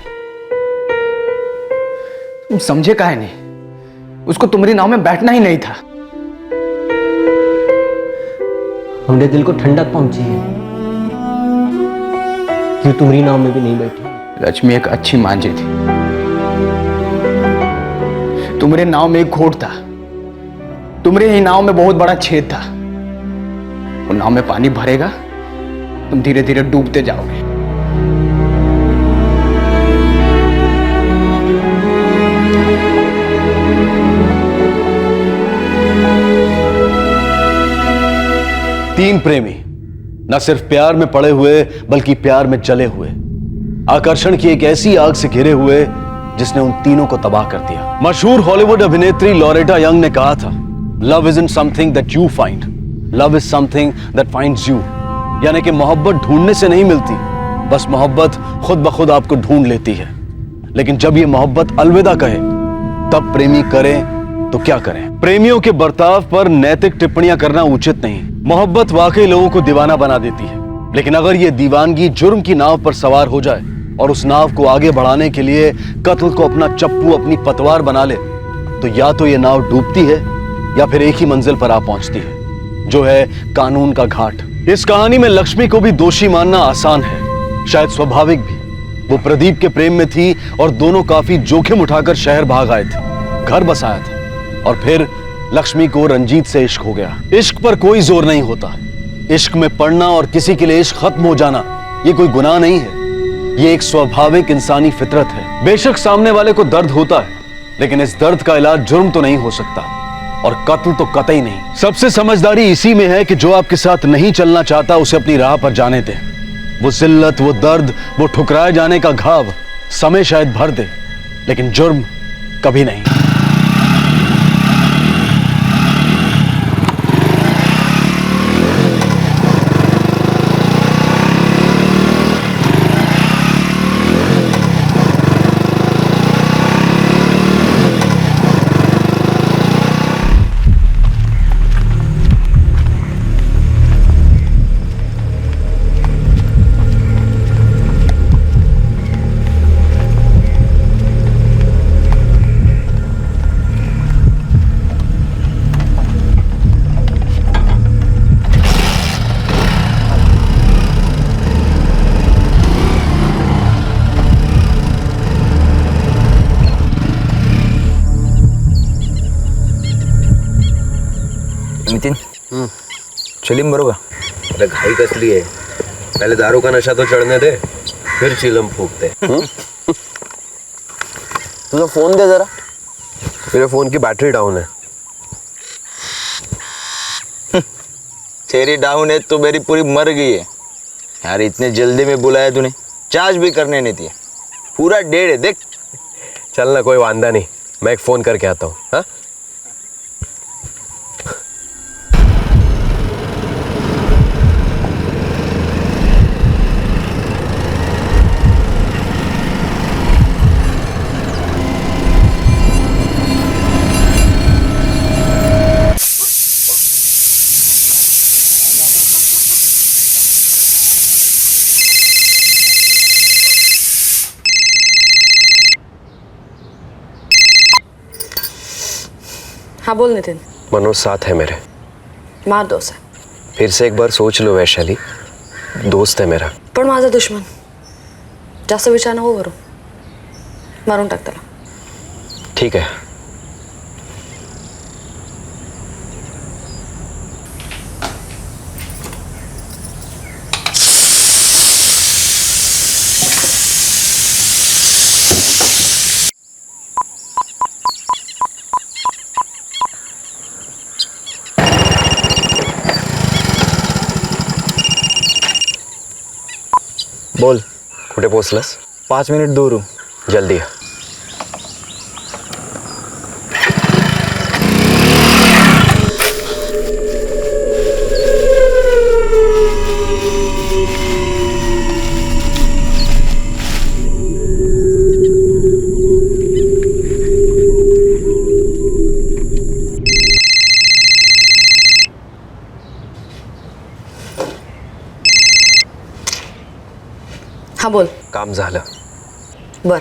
तुम समझे काहे नहीं? उसको तुम्हारी नाव में बैठना ही नहीं था। हमने दिल को ठंडक पहुंची है कि तुम्हारी नाव में भी नहीं बैठी। लक्ष्मी एक अच्छी मांझी थी। तुम्हारे नाव में एक खोट था, तुम्हारे ही नाव में बहुत बड़ा छेद था। वो नाव में पानी भरेगा, तुम धीरे धीरे डूबते जाओगे। तीन प्रेमी न सिर्फ प्यार में पड़े हुए बल्कि प्यार में जले हुए, आकर्षण की एक ऐसी आग से घिरे हुए जिसने उन तीनों को तबाह कर दिया। मशहूर हॉलीवुड अभिनेत्री लॉरेटा यंग ने कहा था, love is in something that you find, love is something that finds you. यानी कि मोहब्बत ढूंढने से नहीं मिलती, बस मोहब्बत खुद ब खुद आपको ढूंढ लेती है। लेकिन जब ये मोहब्बत अलविदा कहे तब प्रेमी करें तो क्या करें? प्रेमियों के बर्ताव पर नैतिक टिप्पणियां करना उचित नहीं। मोहब्बत वाकई लोगों को दीवाना बना देती है, लेकिन अगर ये दीवानगी जुर्म की नाव पर सवार हो जाए और उस नाव को आगे बढ़ाने के लिए कत्ल को अपना चप्पू, अपनी पतवार बना ले, तो या तो ये नाव डूबती है या फिर एक ही मंजिल पर आ पहुंचती है, जो है कानून का घाट। इस कहानी में लक्ष्मी को भी दोषी मानना आसान है, शायद स्वाभाविक भी। वो प्रदीप के प्रेम में थी और दोनों काफी जोखिम उठाकर शहर भाग आए थे, घर बसाया था। और फिर लक्ष्मी को रंजीत से इश्क हो गया। इश्क पर कोई जोर नहीं होता। इश्क में पड़ना और किसी के लिए इश्क खत्म हो जाना ये कोई गुनाह नहीं है, ये एक स्वाभाविक इंसानी फितरत है। बेशक सामने वाले को दर्द होता है, लेकिन इस दर्द का इलाज जुर्म तो नहीं हो सकता, और कत्ल तो कतई नहीं। सबसे समझदारी इसी में है कि जो आपके साथ नहीं चलना चाहता उसे अपनी राह पर जाने दे। वो जिल्लत, वो दर्द, वो ठुकराए जाने का घाव समय शायद भर दे, लेकिन जुर्म कभी नहीं। नितिन चिलम बरोबर. अरे घाई कसली है, पहले दारू का नशा तो चढ़ने दे, फिर चिलम फूकते. तुझा फोन दे जरा. मेरे फोन की बैटरी डाउन है. तेरी डाउन है तो मेरी पूरी मर गई है यार. इतने जल्दी में बुलाया तूने, चार्ज भी करने नहीं दिया. पूरा डेढ़ है देख. चल ना, कोई वांदा नहीं, मैं एक फोन करके आता हूँ. हाँ हाँ बोल नितिन. मनोज साथ है मेरे. मार दो उसे. फिर से एक बार सोच लो वैशाली, दोस्त है मेरा. पण माझा दुश्मन. जास्त विचार नको करू. मारून टाक त्याला. ठीक है. बोल. कुठे पोहोचलास? 5 मिनिट दूर हूँ. जल्दी है. हाँ बोल. काम झालं. बर.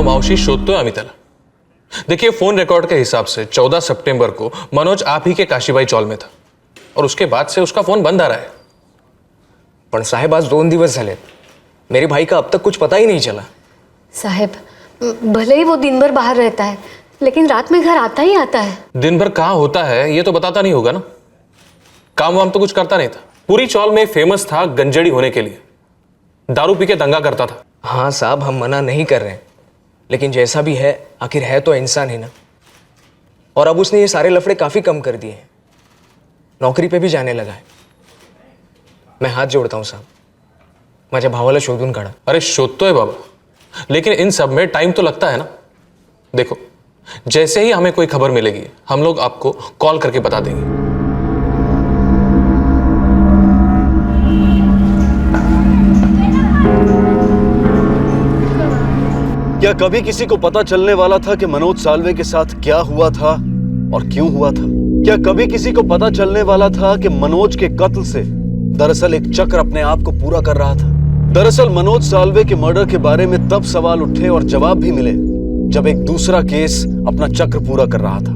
मावशी शोधतोय आम्ही त्याला. देखिए फोन रिकॉर्ड के हिसाब से 14 सितंबर को मनोज आप ही के काशीबाई चौल में था और उसके बाद से उसका फोन बंद आ रहा है. पण साहेब आज 2 दिवस झाले, मेरे भाई का अब तक कुछ पता ही नहीं चला. साहेब भले ही वो दिन भर बाहर रहता है लेकिन रात में घर आता ही आता है. दिन भर कहाँ होता है ये तो बताता नहीं होगा ना. काम वाम तो कुछ करता नहीं था. पूरी चौल में फेमस था गंजड़ी होने के लिए. दारू पी के दंगा करता था. हाँ साहब हम मना नहीं कर रहे हैं, लेकिन जैसा भी है आखिर है तो इंसान ही ना. और अब उसने ये सारे लफड़े काफ़ी कम कर दिए हैं. नौकरी पे भी जाने लगा है. मैं हात जोडता हूँ साहब, माझ्या भावाला शोधून काढा. अरे शोधतोय बाबा, लेकिन इन सब में टाइम तो लगता है ना. देखो जैसे ही हमें कोई खबर मिलेगी हम लोग आपको कॉल करके बता देंगे. क्या कभी किसी को पता चलने वाला था कि मनोज साल्वे के साथ क्या हुआ था और क्यों हुआ था? क्या कभी किसी को पता चलने वाला था कि मनोज के कत्ल से दरअसल एक चक्र अपने आप को पूरा कर रहा था? दरअसल मनोज साल्वे के मर्डर के बारे में तब सवाल उठे और जवाब भी मिले जब एक दूसरा केस अपना चक्र पूरा कर रहा था.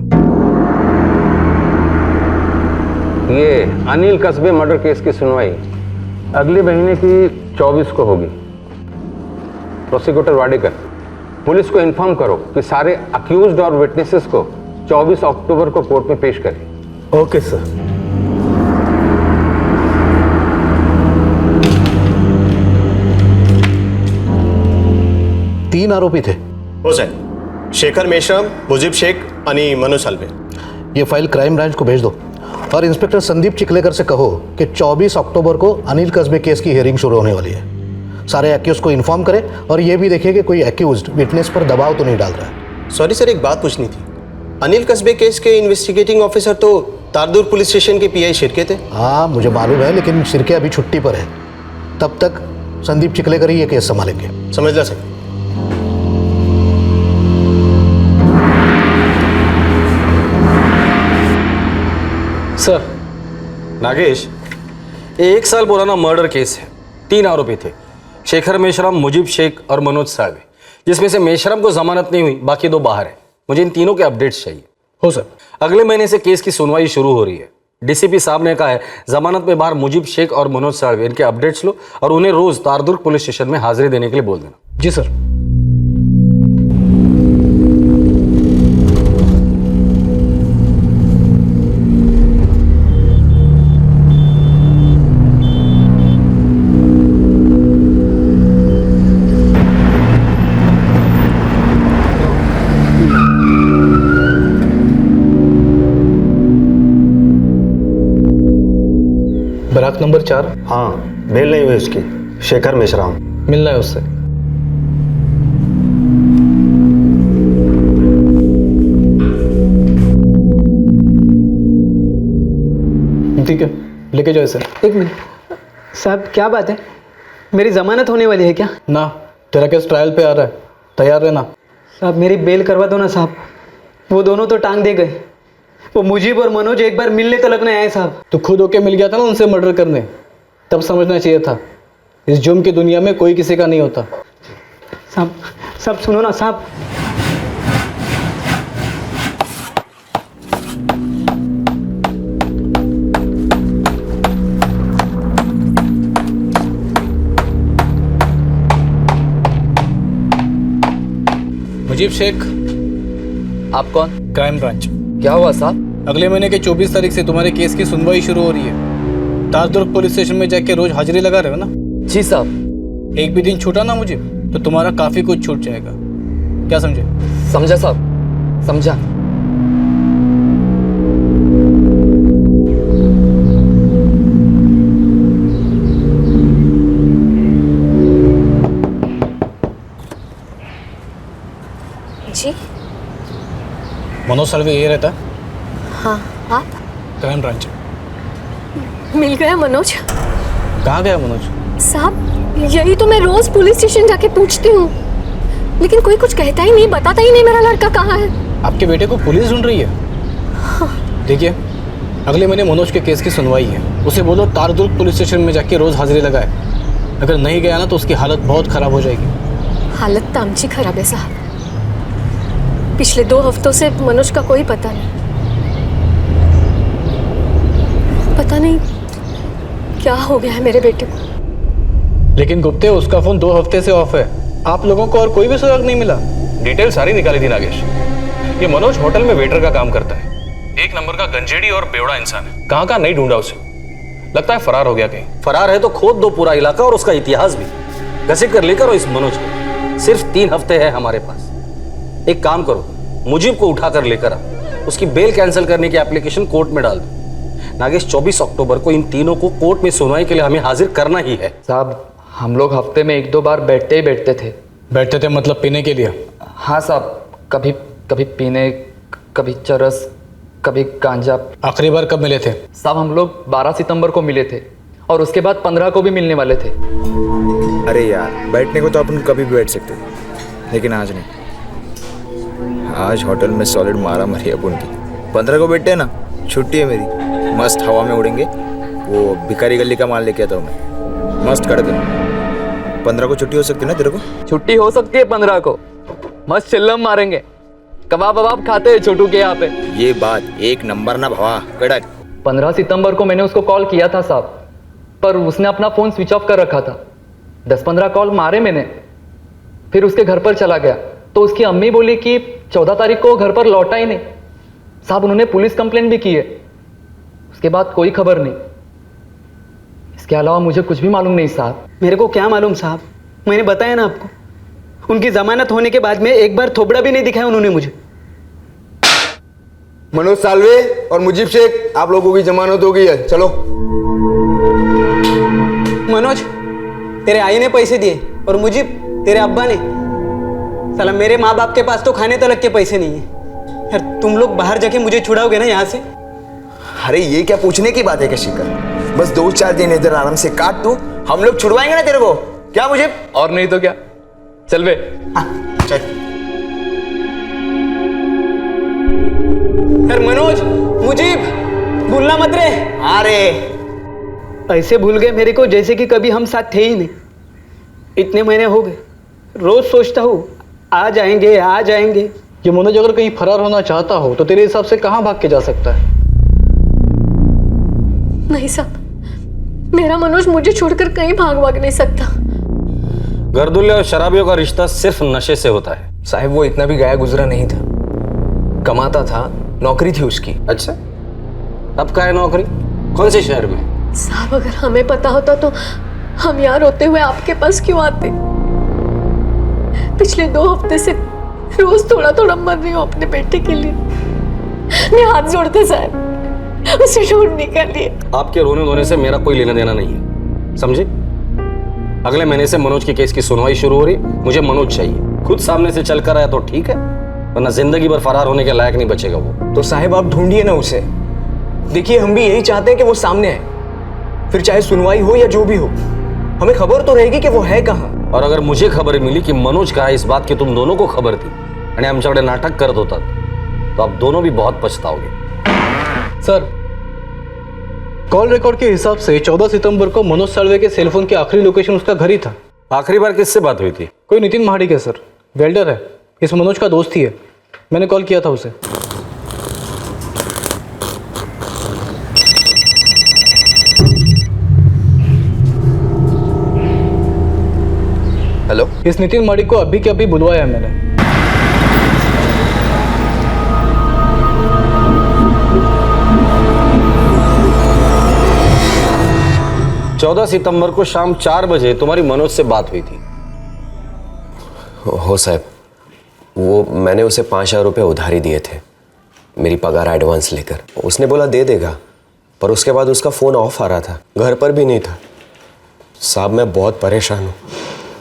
ये अनिल कस्बे मर्डर केस की सुनवाई अगले महीने की 24 को होगी. प्रोसिक्यूटर वाडेकर, पुलिस को इन्फॉर्म करो कि सारे अक्यूज्ड और विटनेसेस को 24 अक्टूबर को कोर्ट में पेश करें. Okay sir. तीन आरोपी थे. हो साहेब, शेखर मेश्राम, मुजीब शेख आणि मनोज साल्वे. ये फाइल क्राइम ब्रांच को भेज दो और इंस्पेक्टर संदीप चिखलेकर से कहो कि 24 अक्टूबर को अनिल कस्बे केस की हियरिंग शुरू होने वाली है. सारे एक्यूज को इन्फॉर्म करे और ये भी देखे कि कोई एक्यूज्ड विटनेस पर दबाव तो नहीं डाल रहा है। सॉरी सर, एक बात पूछनी थी। अनिल कस्बे केस के इन्वेस्टिगेटिंग ऑफिसर तो तारदूर पुलिस स्टेशन के पीआई शिरके थे। हाँ मुझे मालूम है, लेकिन शिरके अभी छुट्टी पर है, तब तक संदीप चिखलेकर ही ये केस संभालेंगे। समझ ला सर। सर, नागेश, ये 1 साल पुराना मर्डर केस है। 3 आरोपी थे, शेखर मेश्राम, मुजीब शेख और मनोज साळवे, जिसमें से मेश्राम को जमानत नहीं हुई, बाकी 2 बाहर है। मुझे इन तीनों के अपडेट्स चाहिए। हो सर। अगले महीने से केस की सुनवाई शुरू हो रही है। डीसीपी साहब ने कहा है जमानत में बाहर मुजीब शेख और मनोज साळवे, इनके अपडेट्स लो और उन्हें रोज तारदुर्ग पुलिस स्टेशन में हाजिरी देने के लिए बोल देना। जी सर। Barrack number 4। हाँ, बेल नहीं हुई उसकी। शेखर मेश्राम मिलना है उससे। ठीक है, लेके जाओ सर। 1 मिनट साहब, क्या बात है? मेरी जमानत होने वाली है क्या? ना, तेरा केस ट्रायल पे आ रहा है, तैयार रहना। साहब मेरी बेल करवा दो ना साहब। वो दोनों तो टांग दे गए। वो मुजीब और मनोज एक बार मिलने तक नहीं आए साहब। तो खुद होके मिल गया था ना उनसे मर्डर करने, तब समझना चाहिए था इस जुर्म की दुनिया में कोई किसी का नहीं होता। साहब सुनो ना साहब। मुजीब शेख। आप कौन? Crime branch. क्या हुआ साहब? अगले महीने के 24 तारीख से तुम्हारे केस की सुनवाई शुरू हो रही है। तारदुर्ग पुलिस स्टेशन में जाके रोज हाजिरी लगा रहे हो ना? जी साहब। एक भी दिन छूटा ना मुझे तो तुम्हारा काफी कुछ छूट जाएगा। क्या समझे? समझा साहब, समझा। जी मनोज साळवे ये रहता है? हाँ। आप? Crime branch. मिल गया मनोज? कहाँ गया मनोज? साहब यही तो मैं रोज पुलिस स्टेशन जाके पूछती हूँ, लेकिन कोई कुछ कहता ही नहीं, बताता ही नहीं मेरा लड़का कहाँ है। आपके बेटे को पुलिस ढूंढ रही है। देखिए, अगले महीने मनोज के केस की सुनवाई है। उसे बोलो तारदुर्ग पुलिस स्टेशन में जाके रोज हाजिरी लगाए। अगर नहीं गया ना तो उसकी हालत बहुत खराब हो जाएगी। हालत तो आमची खराब है साहब। पिछले 2 हफ्तों से मनोज का कोई पता नहीं। पता नहीं क्या हो गया है मेरे बेटे को। लेकिन गुप्ते, उसका फोन 2 हफ्ते से ऑफ है। आप लोगों को और कोई भी सुराग नहीं मिला? डिटेल सारी निकाली थी नागेश। ये मनोज होटल में वेटर का काम करता है। 1 नंबर का गंजेड़ी और बेवड़ा इंसान है। कहाँ नहीं ढूंढा उसे, लगता है फरार हो गया कहीं। फरार है तो खोद दो पूरा इलाका और उसका इतिहास भी, घसीट कर लेकर इस मनोज को। सिर्फ 3 हफ्ते है हमारे पास। एक काम करो, मुजीब को उठाकर लेकर आ, उसकी बेल कैंसिल करने की एप्लीकेशन कोर्ट में डाल दो। नागेश, 24 अक्टूबर को इन तीनों को कोर्ट में सुनवाई के लिए हमें हाजिर करना ही है। साहब हम लोग हफ्ते में 1-2 बार बैठते थे। बैठते थे मतलब पीने के लिए? हाँ साहब, कभी कभी पीने, कभी चरस, कभी गांजा। आखिरी बार कब मिले थे? साहब हम लोग 12 सितंबर को मिले थे और उसके बाद 15 को भी मिलने वाले थे। अरे यार, बैठने को तो अपन कभी भी बैठ सकते थे, लेकिन आज नहीं। आज होटल में सॉलिड मारा मरी अपन की। 15 को बैठते हैं ना, छुट्टी है मेरी, मस्त हवा में उड़ेंगे। वो भिखारी गली का माल लेके आता हूँ मैं, मस्त कड़क। 15 को छुट्टी हो सकती है ना तेरे को? छुट्टी हो सकती है 15 को, मस्त चिल्लम मारेंगे, कबाब वबाब खाते हैं छोटू के यहाँ पे। ये बात 1 नंबर ना भवा, कड़क। 15 सितंबर को मैंने उसको कॉल किया था साहब, पर उसने अपना फोन स्विच ऑफ कर रखा था। 10-15 कॉल मारे मैंने, फिर उसके घर पर चला गया तो उसकी अम्मी बोली कि 14 तारीख को घर पर लौटा ही नहीं। साहब उन्होंने पुलिस कंप्लेंट भी की है, उसके बाद कोई खबर नहीं। इसके अलावा मुझे कुछ भी मालूम नहीं साहब। मेरे को क्या मालूम साहब, मैंने बताया ना आपको, उनकी जमानत होने के बाद में एक बार थोबड़ा भी नहीं दिखाया उन्होंने मुझे। मनोज साल्वे और मुजीब शेख, आप लोगों की जमानत हो गई है, चलो। मनोज, तेरे आई ने पैसे दिए और मुझे तेरे अब्बा ने। साला मेरे माँ बाप के पास तो खाने तलक के पैसे नहीं है यार। तुम लोग बाहर जाके मुझे छुड़ाओगे ना यहाँ से? अरे ये क्या पूछने की बात है शिखर, बस 2-4 दिन इधर आराम से काट तू, हम लोग छुड़वाएंगे ना तेरे को। क्या मुझे? और नहीं तो क्या, चल बे। हाँ चल। यार मनोज, मुझे भूलना मत रे। अरे ऐसे भूल गए मेरे को जैसे कि कभी हम साथ थे ही नहीं। इतने महीने हो गए, रोज सोचता हूँ आ जाएंगे आ जाएंगे। ये मनोज अगर कहीं फरार होना चाहता हो तो तेरे हिसाब से कहाँ भाग के जा सकता है? नहीं साहब, मेरा मनोज मुझे छोड़कर कहीं भाग नहीं सकता। गर्दुल्ले और शराबियों का रिश्ता सिर्फ नशे से होता है। साहब वो इतना भी गया गुजरा नहीं था, कमाता था, नौकरी थी उसकी। अच्छा, अब का है नौकरी? कौन से शहर में? साहब अगर हमें पता होता तो हम यहाँ रोते हुए आपके पास क्यों आते? पिछले 2 हफ्ते से रोज थोड़ा थोड़ा मर रही हूँ अपने बेटे के लिए। मैं हाथ जोड़ते साहब, उसे ढूंढ निकालिए। आपके रोने धोने से मेरा कोई लेना देना नहीं है, समझे? अगले महीने से मनोज के केस की सुनवाई शुरू हो रही। मुझे मनोज चाहिए, खुद सामने से चल कर आया तो ठीक है, वरना जिंदगी भर फरार होने के लायक नहीं बचेगा वो। तो साहब आप ढूंढिए ना उसे। देखिए हम भी यही चाहते हैं कि वो सामने आए, फिर चाहे सुनवाई हो या जो भी हो, हमें खबर तो रहेगी कि वो है कहाँ। और अगर मुझे खबर मिली कि मनोज कहाँ है, इस बात की तुम दोनों को खबर थी आणि आमच्याकडे नाटक करत होता, तो आप दोनों भी बहुत पछताओगे। सर, कॉल रिकॉर्ड के हिसाब से 14 सितंबर को मनोज साळवे के सेलफोन की आखिरी लोकेशन उसका घर ही था। आखिरी बार किससे बात हुई थी? कोई नितिन महाडिक है सर, वेल्डर है, इस मनोज का दोस्त ही है। मैंने कॉल किया था उसे। हेलो, इस नितिन महाडिक को अभी के अभी बुलवाया है मैंने। चौदह सितंबर को शाम 4 बजे तुम्हारी मनोज से बात हुई थी। हो साहब, वो मैंने उसे 5,000 रुपये उधारी दिए थे, मेरी पगार एडवांस लेकर। उसने बोला दे देगा, पर उसके बाद उसका फ़ोन ऑफ आ रहा था, घर पर भी नहीं था। साहब मैं बहुत परेशान हूँ,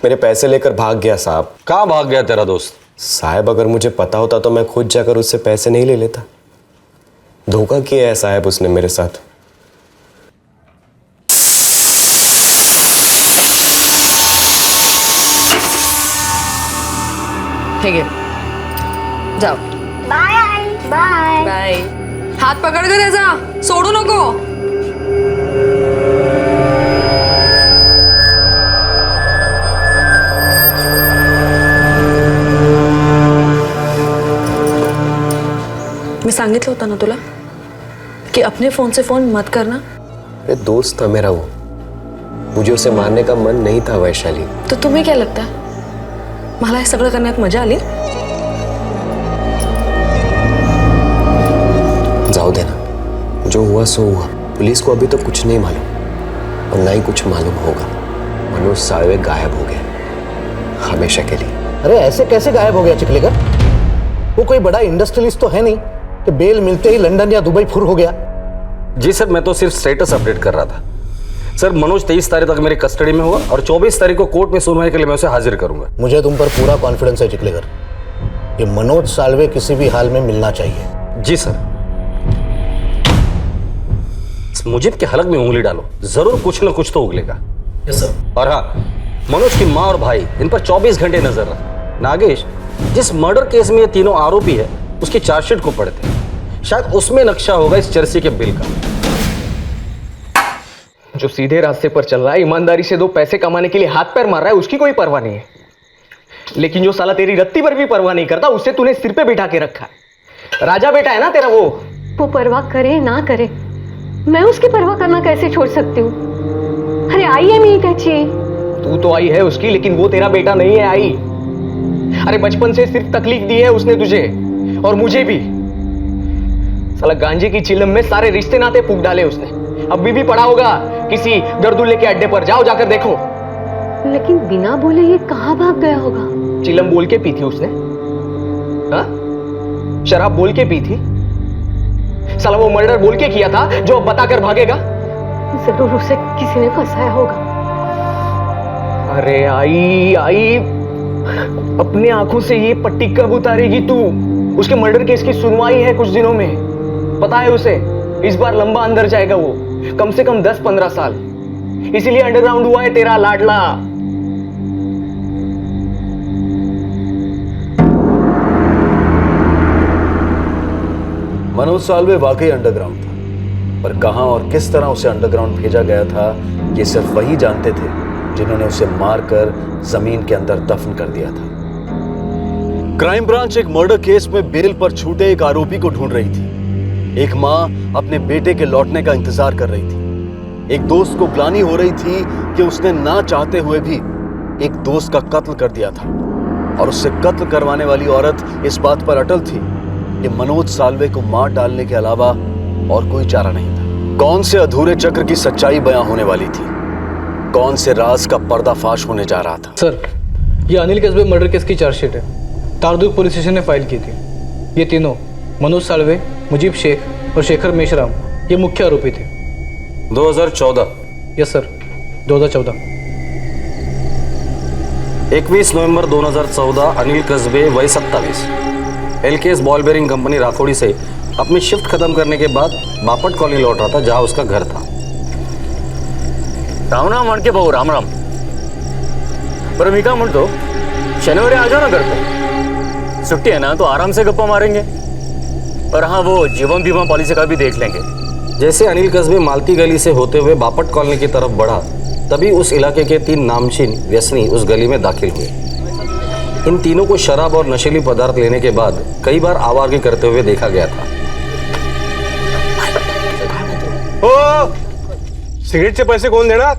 मेरे पैसे लेकर भाग गया साहब। कहाँ भाग गया तेरा दोस्त? साहब अगर मुझे पता होता तो मैं खुद जाकर उससे पैसे नहीं ले लेता। धोखा किया है साहब उसने मेरे साथ। ठीक है, जाओ। Bye bye bye. हात पकड कर त्याचा, सोडू नको। मैं सांगितलं होतं ना तुला कि अपने फोन से फोन मत करना। अरे दोस्त था मेरा वो, मुझे उसे मारने का मन नहीं था वैशाली। तो तुम्हें क्या लगता है मला हे सगळं करण्यात मजा आली? जाओ देना, जो हुआ सो हुआ। पुलिस को अभी तो कुछ नहीं मालूम और ना ही कुछ मालूम होगा। मनोज साळवे गायब हो गया हमेशा के लिए। अरे ऐसे कैसे गायब हो गया चिखलेकर? वो कोई बड़ा इंडस्ट्रियलिस्ट तो है नहीं कि बेल मिलते ही लंदन या दुबई फुर हो गया। जी सर, मैं तो सिर्फ स्टेटस अपडेट कर रहा था। सर मनोज 23 तारीख तक मेरी कस्टडी में होगा और 24 तारीख को कोर्ट में सुनवाई के लिए मैं उसे हाजिर करूंगा। मुझे तुम पर पूरा कॉन्फिडेंस है चिखलेकर, ये मनोज साळवे किसी भी हाल में मिलना चाहिए। जी सर। इस मुजीब के हलक में उंगली डालो, जरूर कुछ ना कुछ तो उगलेगा। Yes sir. और हाँ, मनोज की माँ और भाई इन पर 24 घंटे नजर रख। नागेश, जिस मर्डर केस में ये तीनों आरोपी है उसकी चार्जशीट को पढ़ते हैं, शायद उसमें नक्शा होगा इस चर्सी के बिल का। जो सीधे रास्ते पर चल रहा है, ईमानदारी से 2 पैसे कमाने के लिए हाथ पैर मार रहा है, उसकी कोई परवाह नहीं है। लेकिन जो साला तेरी रत्ती पर भी परवाह नहीं करता, उससे तूने सिर पे बिठा के रखा है। राजा बेटा है ना तेरा वो परवाह करे ना करे, मैं उसकी परवाह करना कैसे छोड़ सकती हूँ? अरे आई है मेरी त्याची। तू तो आई है उसकी, लेकिन वो तेरा बेटा नहीं है आई। अरे बचपन से सिर्फ तकलीफ दी है उसने तुझे और मुझे भी। साला गांजे की चिलम में सारे रिश्ते नाते फूंक डाले उसने। अब भी पड़ा होगा किसी गर्दुल्ले के अड्डे पर, जाओ जाकर देखो। लेकिन बिना बोले ये कहाँ भाग गया होगा? चिलम बोल के पी थी उसने, हाँ? शराब बोल के पी थी। साला वो मर्डर बोल के किया था, जो अब बताकर भागेगा। जरूर उसे किसी ने फंसाया होगा। किसी ने फंसाया होगा, किसी ने फंसाया होगा। मैं जानती हूँ, मैं जानती हूँ। लेकिन अरे आई आई, अपने आंखों से ये पट्टी कब उतारेगी तू? उसके मर्डर केस की सुनवाई है कुछ दिनों में, पता है उसे। इस बार लंबा अंदर जाएगा वो, कम से कम 10-15 साल। इसीलिए अंडरग्राउंड हुआ है तेरा लाडला। मनोज साल्वे वाकई अंडरग्राउंड था, पर कहां और किस तरह उसे अंडरग्राउंड भेजा गया था ये सिर्फ वही जानते थे जिन्होंने उसे मारकर जमीन के अंदर दफन कर दिया था। क्राइम ब्रांच एक मर्डर केस में बेल पर छूटे एक आरोपी को ढूंढ रही थी। एक मां अपने बेटे के लौटने का इंतजार कर रही थी। एक दोस्त को ग्लानि हो रही थी कि उसने ना चाहते हुए भी एक दोस्त का कत्ल कर दिया था, और उससे कत्ल करवाने वाली औरत इस बात पर अटल थी कि मनोज साल्वे को मार डालने के अलावा और कोई चारा नहीं था। कौन से अधूरे चक्र की सच्चाई बयां होने वाली थी? कौन से राज का पर्दाफाश होने जा रहा था? सर, ये अनिल कस्बे मर्डर केस की चार्जशीट है, तारदुर्ग पुलिस स्टेशन ने फाइल की थी। ये तीनों, मनोज साल्वे, मुजीब शेख और शेखर मेश्राम, ये मुख्य आरोपी थे। 2014? Yes sir, 2014। 21 नवंबर 2014 अनिल कस्बे वय 27 एलकेएस बॉल बेरिंग कंपनी राखोड़ी से अपनी शिफ्ट खत्म करने के बाद बापट कॉलोनी लौट रहा था, जहां उसका घर था। राम राम म्हणके भाऊ, राम राम। बरं मी काय म्हणतो, शनिवारी आ जाओ ना घर पे, छुट्टी है ना, तो आराम से गप्पा मारेंगे। और हाँ, वो जीवन बीमा पॉलिसी का भी देख लेंगे। जैसे अनिल कस्बे मालती गली से होते हुए बापट कॉलोनी की तरफ बढ़ा, तभी उस इलाके के 3 नामचीन व्यसनी उस गली में दाखिल हुए। इन तीनों को शराब और नशीली पदार्थ लेने के बाद कई बार आवारगी करते हुए देखा गया था। ओ, सिगरेटचे पैसे कोण देणार?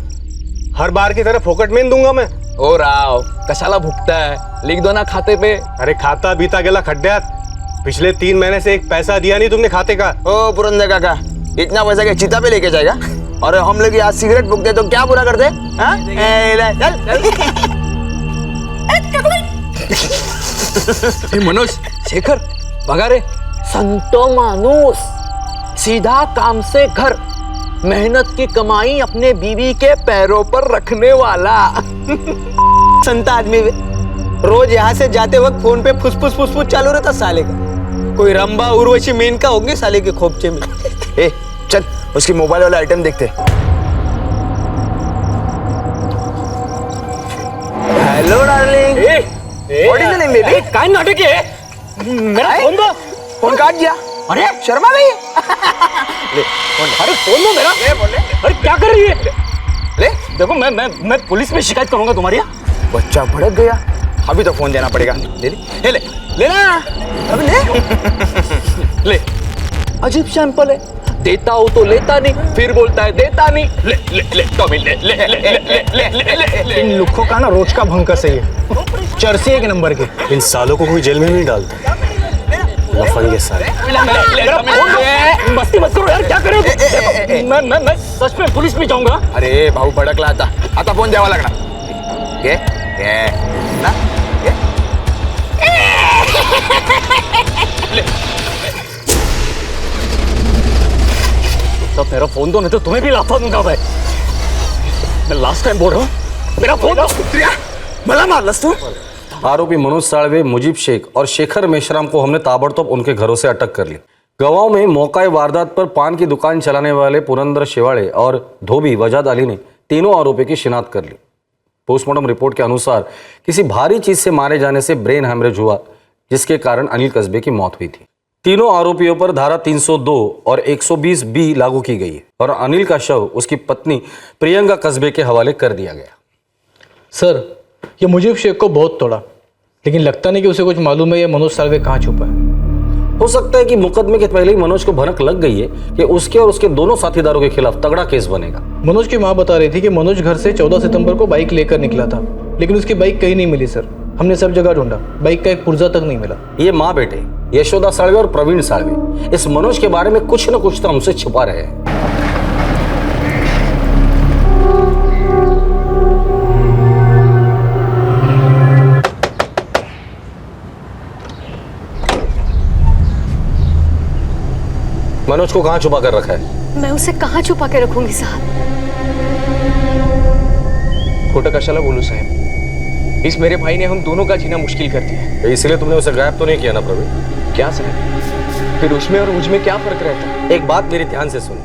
हर बार की तरह फोकट में दूंगा मैं। ओ राव, कशाला भुगता है? लिख दो ना खाते पे। अरे खाता बीता गेला खड्ड्यात। पिछले 3 महीने से एक पैसा दिया नहीं तुमने खाते का। ओ पुरंदर काका, इतना पैसा क्या चिता पे लेके जाएगा? और हम लोग आज सिगरेट फूकते तो क्या बुरा करते? मनोज, शेखर, बघा रे, संत मानुस, सीधा काम से घर, मेहनत की कमाई अपने बीवी के पैरों पर रखने वाला संत आदमी। रोज यहाँ से जाते वक्त फोन पे फुसफुस फुसफुस चालू रहता साले का। कोई रंबा उर्वशी मेनका होंगे साले के खोपचे में। ए चल, उसकी मोबाइल वाला आइटम देखते। Hello darling, what is the name baby? काय नाटक है? मेरा फोन दो। फोन काट दिया। अरे शर्मा नहीं? ले फोन। अरे फोन दो मेरा। ले बोल ले। अरे क्या कर रही है? ले देखो, मैं पुलिस में शिकायत करूंगा तुम्हारी। बच्चा भड़क गया, अभी तो फोन देना पड़ेगा। ले ले ले ना, अभी ले ले। अजीब सैंपल है, देता हो तो लेता नहीं, फिर बोलता है देता नहीं। ले ले ले टॉमी, ले ले ले ले ले ले ले। इन लुखों का ना रोज का भंग सही है, चर्सी 1 नंबर के। इन सालों को कोई जेल में नहीं डालता, लफंगे साले। मस्ती मत करो यार, क्या करोगे? मैं सच में पुलिस में जाऊंगा। अरे भाऊ भड़कला आता फोन द्यावा लागणार। ये ना ये तो मेरा फोन दो, नहीं तो तुम्हें भी लाफा दूंगा मैं लास्ट टाइम बोल रहा हूँ, मेरा फोन दो। भला मारलस तू? आरोपी मनोज साल्वे, मुजीब शेख और शेखर मेश्राम को हमने ताबड़तोब उनके घरों से अटक कर ली। गवाहों में मौका वारदात पर पान की दुकान चलाने वाले पुरंदर शेवाड़े और धोबी वजाद अली ने तीनों आरोपियों की शिनाख्त कर ली। पोस्टमार्टम रिपोर्ट के अनुसार किसी भारी चीज से मारे जाने से ब्रेन हैमरेज हुआ, जिसके कारण अनिल कस्बे की मौत हुई थी। तीनों आरोपियों पर धारा 302 और 120 बी लागू की गई है और अनिल का शव उसकी पत्नी प्रियंका कस्बे के हवाले कर दिया गया। सर, ये मुजीब शेख को बहुत तोड़ा, लेकिन लगता नहीं कि उसे कुछ मालूम है ये मनोज साल्वे कहाँ छुपा है। हो सकता है कि मुकदमे के पहले ही मनोज को भनक लग गई है कि उसके और उसके दोनों साथीदारों के खिलाफ तगड़ा केस बनेगा। मनोज की मां बता रही थी कि मनोज घर से 14 सितंबर को बाइक लेकर निकला था, लेकिन उसकी बाइक कहीं नहीं मिली सर। हमने सब जगह ढूंढा, बाइक का एक पुर्जा तक नहीं मिला। ये माँ बेटे यशोदा साल्वे और प्रवीण साल्वे इस मनोज के बारे में कुछ न कुछ तो हमसे छुपा रहे हैं। मनोज को कहां छुपा कर रखा है? मैं उसे कहां छुपा के रखूंगी साहब? खोटा कशाला बोलू साहब, इस मेरे भाई ने हम दोनों का जीना मुश्किल कर दिया। इसलिए तुमने उसे गायब तो नहीं किया ना प्रवीण? क्या साहब, फिर उसमें और मुझमें क्या फर्क रहता है? एक बात मेरी ध्यान से सुनो,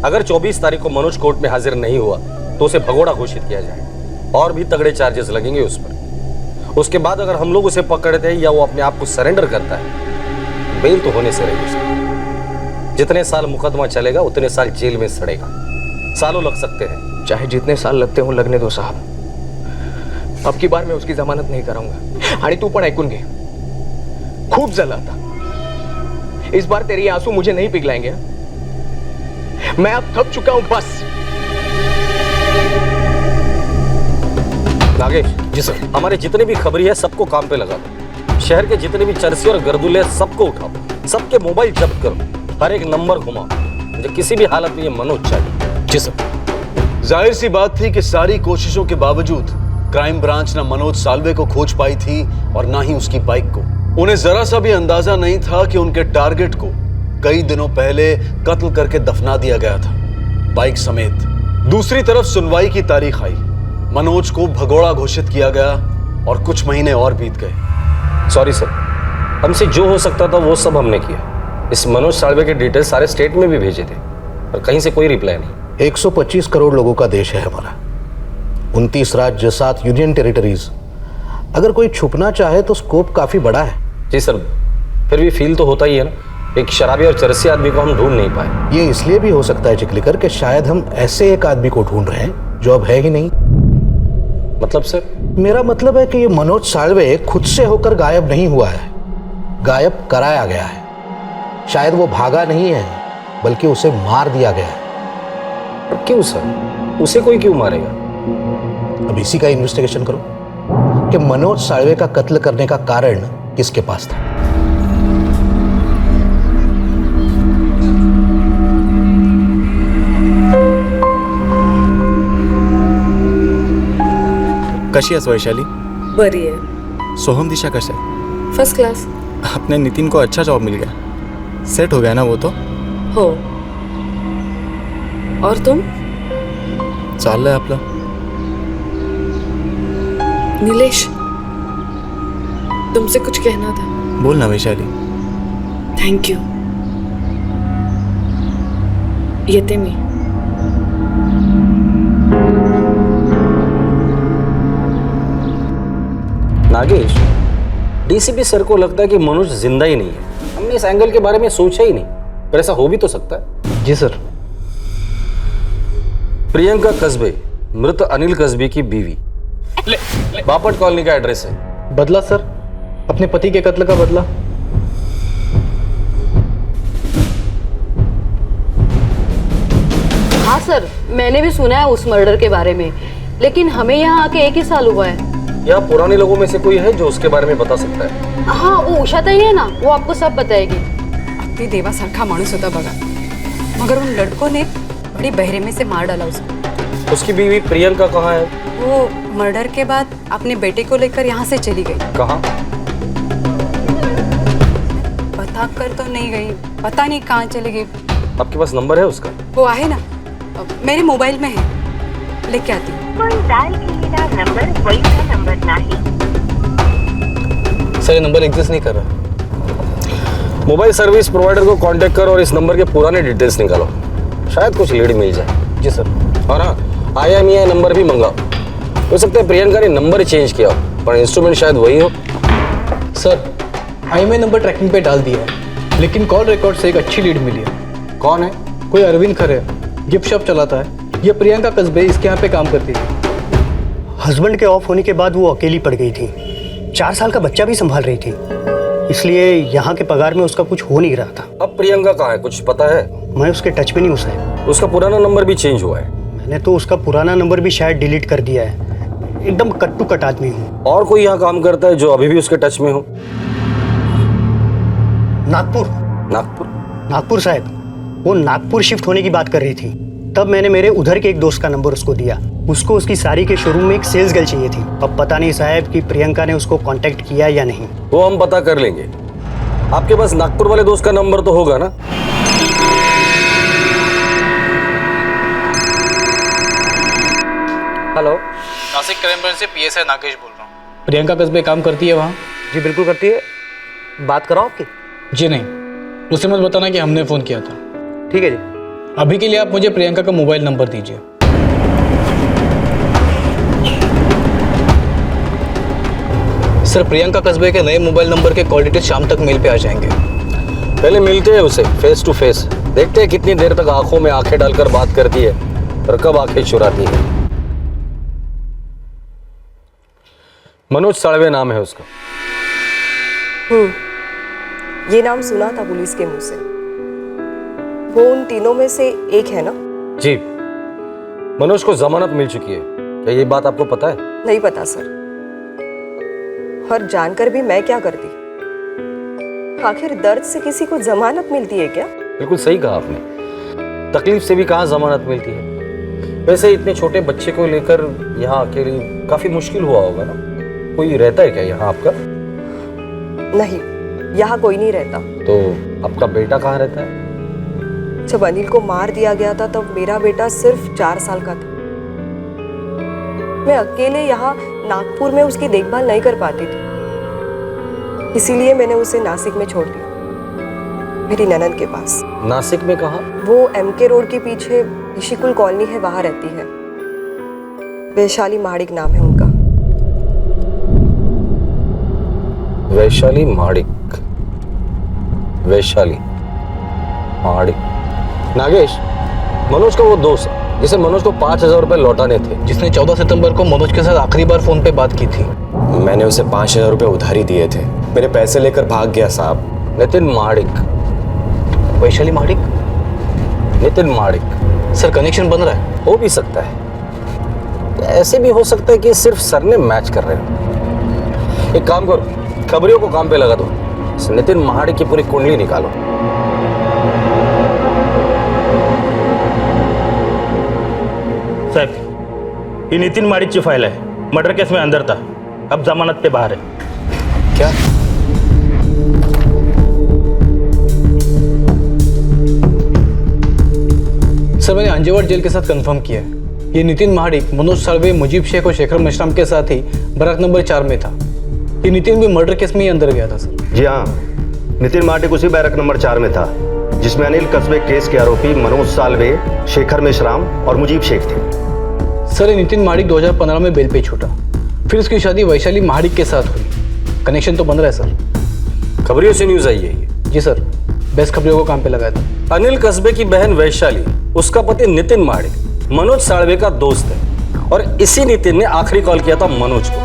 अगर 24 तारीख को मनोज कोर्ट में हाजिर नहीं हुआ तो उसे भगोड़ा घोषित किया जाए और भी तगड़े चार्जेस लगेंगे उस पर। उसके बाद अगर हम लोग उसे पकड़ते हैं या वो अपने आप को सरेंडर करता है, बेल तो होने से रहेगी उसकी। जितने साल मुकदमा चलेगा उतने साल जेल में सड़ेगा, सालों लग सकते हैं। चाहे जितने साल लगते हो लगने दो साहब, अब की बार मैं उसकी जमानत नहीं कराऊंगा। आणि तू पण ऐकून घे, खूप झालं आता, इस बार तेरे आंसू मुझे नहीं पिघलाएंगे। मैं अब थक चुका हूं, बस। नागेश जी सर, हमारे जितने भी खबरी है सबको काम पे लगा दो। शहर के जितने भी चरसी और गर्दुले सबको उठाओ, सबके मोबाइल जब्त करो, हर एक नंबर घुमाओ। मुझे किसी भी हालत में ये मनोज चाहिए। जी सर। जाहिर सी बात थी कि सारी कोशिशों के बावजूद क्राइम ब्रांच ना मनोज साल्वे को खोज पाई थी और ना ही उसकी बाइक को। उन्हें जरा सा भी अंदाजा नहीं था कि उनके टारगेट को कई दिनों पहले कत्ल करके दफना दिया गया था, बाइक समेत। दूसरी तरफ सुनवाई की तारीख आई, मनोज को भगोड़ा घोषित किया गया और कुछ महीने और बीत गए। सॉरी सर, हमसे जो हो सकता था वो सब हमने किया। इस मनोज साल्वे के डिटेल्स सारे स्टेट में भी भेजे थे और कहीं से कोई रिप्लाई नहीं। 125 करोड़ लोगों का देश है हमारा, 29 राज्य, 7 यूनियन टेरिटरीज। अगर कोई छुपना चाहे तो स्कोप काफी बड़ा है। जी सर, फिर भी फील तो होता ही है ना, एक शराबी और चरसी आदमी को हम ढूंढ नहीं पाए। ये इसलिए भी हो सकता है चिकलिकर कि शायद हम ऐसे एक आदमी को ढूंढ रहे हैं जो अब है ही नहीं। मतलब सर? मेरा मतलब है कि ये मनोज साल्वे खुद से होकर गायब नहीं हुआ है, गायब कराया गया है। शायद वो भागा नहीं है, बल्कि उसे मार दिया गया है। क्यों सर? उसे कोई क्यों मारेगा? अब इसी का इन्वेस्टिगेशन करो कि मनोज साल्वे का कत्ल करने का कारण किसके पास था। कशी आहेस वैशाली? बरी आहे। सोहम दिशा कशा आहे? First class. अपने नितिन को अच्छा जॉब मिल गया, सेट हो गया ना वो तो? हो। और तुम? चाल रहा है आपला। नीलेश, तुमसे कुछ कहना था। बोल ना वैशाली। Thank you. येते मी। नागेश, डीसीपी सर को लगता है कि मनोज जिंदा ही नहीं है। हमने इस एंगल के बारे में सोचा ही नहीं, पर ऐसा हो भी तो सकता है। जी सर। प्रियंका कस्बे मृत अनिल कस्बे की बीवी, बापट कॉलोनी का एड्रेस है। बदला सर, अपने पति के कत्ल का बदला। हाँ सर, मैंने भी सुना है उस मर्डर के बारे में, लेकिन हमें यहाँ आके 1 ही साल हुआ है। या पुराने लोगों में से कोई है जो उसके बारे में बता सकता है? हाँ, वो उषा ताई है ना, वो आपको सब बताएगी। अगदी देवासारखा माणूस होता बघा, मगर उन लड़कों ने बड़ी बहरेमे से मार डाला उसको। उसकी बीवी प्रियंका कहाँ है? वो मर्डर के बाद अपने बेटे को लेकर यहाँ से चली गई। कहाँ? बता कर तो नहीं गई, पता नहीं कहाँ चली गई। आपके पास नंबर है उसका? वो आहे ना, मेरे मोबाइल में है, लेके आती हूँ। सर, ये नंबर एग्जिस्ट नहीं कर रहा। मोबाइल सर्विस प्रोवाइडर को कांटेक्ट करो और इस नंबर के पुराने डिटेल्स निकालो, शायद कुछ लीड मिल जाए। जी सर। और हाँ, IMEI नंबर भी मंगाओ। हो सकता है प्रियंका ने नंबर चेंज किया हो, पर इंस्ट्रूमेंट शायद वही हो। सर, IMEI नंबर ट्रैकिंग पे डाल दिया है, लेकिन कॉल रिकॉर्ड से एक अच्छी लीड मिली है। कौन है? कोई अरविंद खरे, गिफ्ट शॉप चलाता है। ये प्रियंका कस्बे इसके यहाँ पे काम करती थी। हस्बैंड के ऑफ होने के बाद वो अकेली पड़ गई थी, 4 साल का बच्चा भी संभाल रही थी, इसलिए यहाँ के पगार में उसका कुछ हो नहीं रहा था। अब प्रियंका कहाँ है, कुछ पता है? मैं उसके टच में नहीं हूँ साहब। उसका पुराना नंबर भी चेंज हुआ है। मैंने तो उसका पुराना नंबर भी शायद डिलीट कर दिया है। एकदम कट टू कट आदमी हूँ। और कोई यहाँ काम करता है जो अभी भी उसके टच में हो? नागपुर। नागपुर? नागपुर साहब, वो नागपुर शिफ्ट होने की बात कर रही थी, तब मैंने मेरे उधर के एक दोस्त का नंबर उसको दिया। उसको उसकी साड़ी के शोरूम में एक सेल्स गर्ल चाहिए थी। अब पता नहीं साहब कि प्रियंका ने उसको कांटेक्ट किया या नहीं। वो हम पता कर लेंगे। आपके पास नागपुर वाले दोस्त का नंबर तो होगा ना? हेलो। नासिक क्राइम ब्रांच से पीएसआई नागेश बोल रहा हूँ। प्रियंका कस्बे काम करती है वहाँ? जी बिल्कुल करती है। बात कराओ आपकी? जी नहीं, उसे मत बताना कि हमने फ़ोन किया था। ठीक है जी। अभी के लिए आप मुझे प्रियंका का मोबाइल नंबर दीजिए। सर, प्रियंका कस्बे के नए मोबाइल नंबर के कॉल डिटेल शाम तक मेल पे आ जाएंगे। पहले मिलते हैं उसे फेस टू फेस, देखते हैं कितनी देर तक आंखों में आंखें डालकर बात करती है और कब आंखें चुराती है। मनोज साळवे नाम है उसका। ये नाम सुना था पुलिस के मुंह से। वो उन तीनों में से एक है ना? जी, मनोज को जमानत मिल चुकी है। क्या ये बात आपको पता है? नहीं पता सर, और जानकर भी मैं क्या करती। आखिर दर्द से किसी को जमानत मिलती है क्या? बिल्कुल सही कहा आपने, तकलीफ से भी कहाँ जमानत मिलती है। वैसे इतने छोटे बच्चे को लेकर यहाँ अकेली काफी मुश्किल हुआ होगा ना? कोई रहता है क्या यहाँ आपका? नहीं, यहाँ कोई नहीं रहता। तो आपका बेटा कहाँ रहता है? जब अनिल को मार दिया गया था तब मेरा बेटा सिर्फ 4 साल का था। मैं अकेले यहाँ नागपुर में उसकी देखभाल नहीं कर पाती थी, इसीलिए मैंने उसे नासिक में छोड़ दिया, मेरी ननद के पास। नासिक में कहाँ? वो MK रोड के पीछे ऋषिकुल कॉलोनी है, वहां रहती है। वैशाली महाडिक नाम है उनका। वैशाली महाडिक, वैशाली महाडिक। नागेश, मनोज का वो दोस्त जिसे मनोज को 5,000 रुपए लौटाने थे, जिसने 14 सितंबर को मनोज के साथ आखिरी बार फोन पे बात की थी। मैंने उसे 5,000 रुपए उधारी दिए थे, मेरे पैसे लेकर भाग गया साहब। नितिन महाडिक। वैशाली महाडिक? नितिन महाडिक। सर, कनेक्शन बन रहा है? हो भी सकता है, ऐसे भी हो सकता है कि सिर्फ सर ने मैच कर रहे हो। एक काम करो, खबरियों को काम पे लगा दो, नितिन महाडिक की पूरी कुंडली निकालो। साहब, ये नितिन माडिकची फाइल है, मर्डर केस में अंदर था, अब जमानत पे बाहर है। क्या? सर, मैंने अंजेवाड़ जेल के साथ कंफर्म किया है। ये नितिन महाडिक मनोज साळवे, मुजीब शेख और शेखर मेश्राम के साथ ही बराक नंबर 4 में था। ये नितिन भी मर्डर केस में ही अंदर गया था सर। जी हाँ, नितिन माडिक उसी बैरक नंबर 4 में था जिसमें अनिल कस्बे केस के आरोपी मनोज साळवे, शेखर मेश्राम और मुजीब शेख थे। सर, ये नितिन महाडिक 2015 में बेल पे छूटा, फिर उसकी शादी वैशाली महाडिक के साथ हुई। कनेक्शन तो बन रहा है सर। खबरियों से न्यूज आई है ये? जी सर, बेस्ट खबरियों को काम पे लगाया था। अनिल कस्बे की बहन वैशाली, उसका पति नितिन महाडिक मनोज साळवे का दोस्त है, और इसी नितिन ने आखिरी कॉल किया था मनोज को,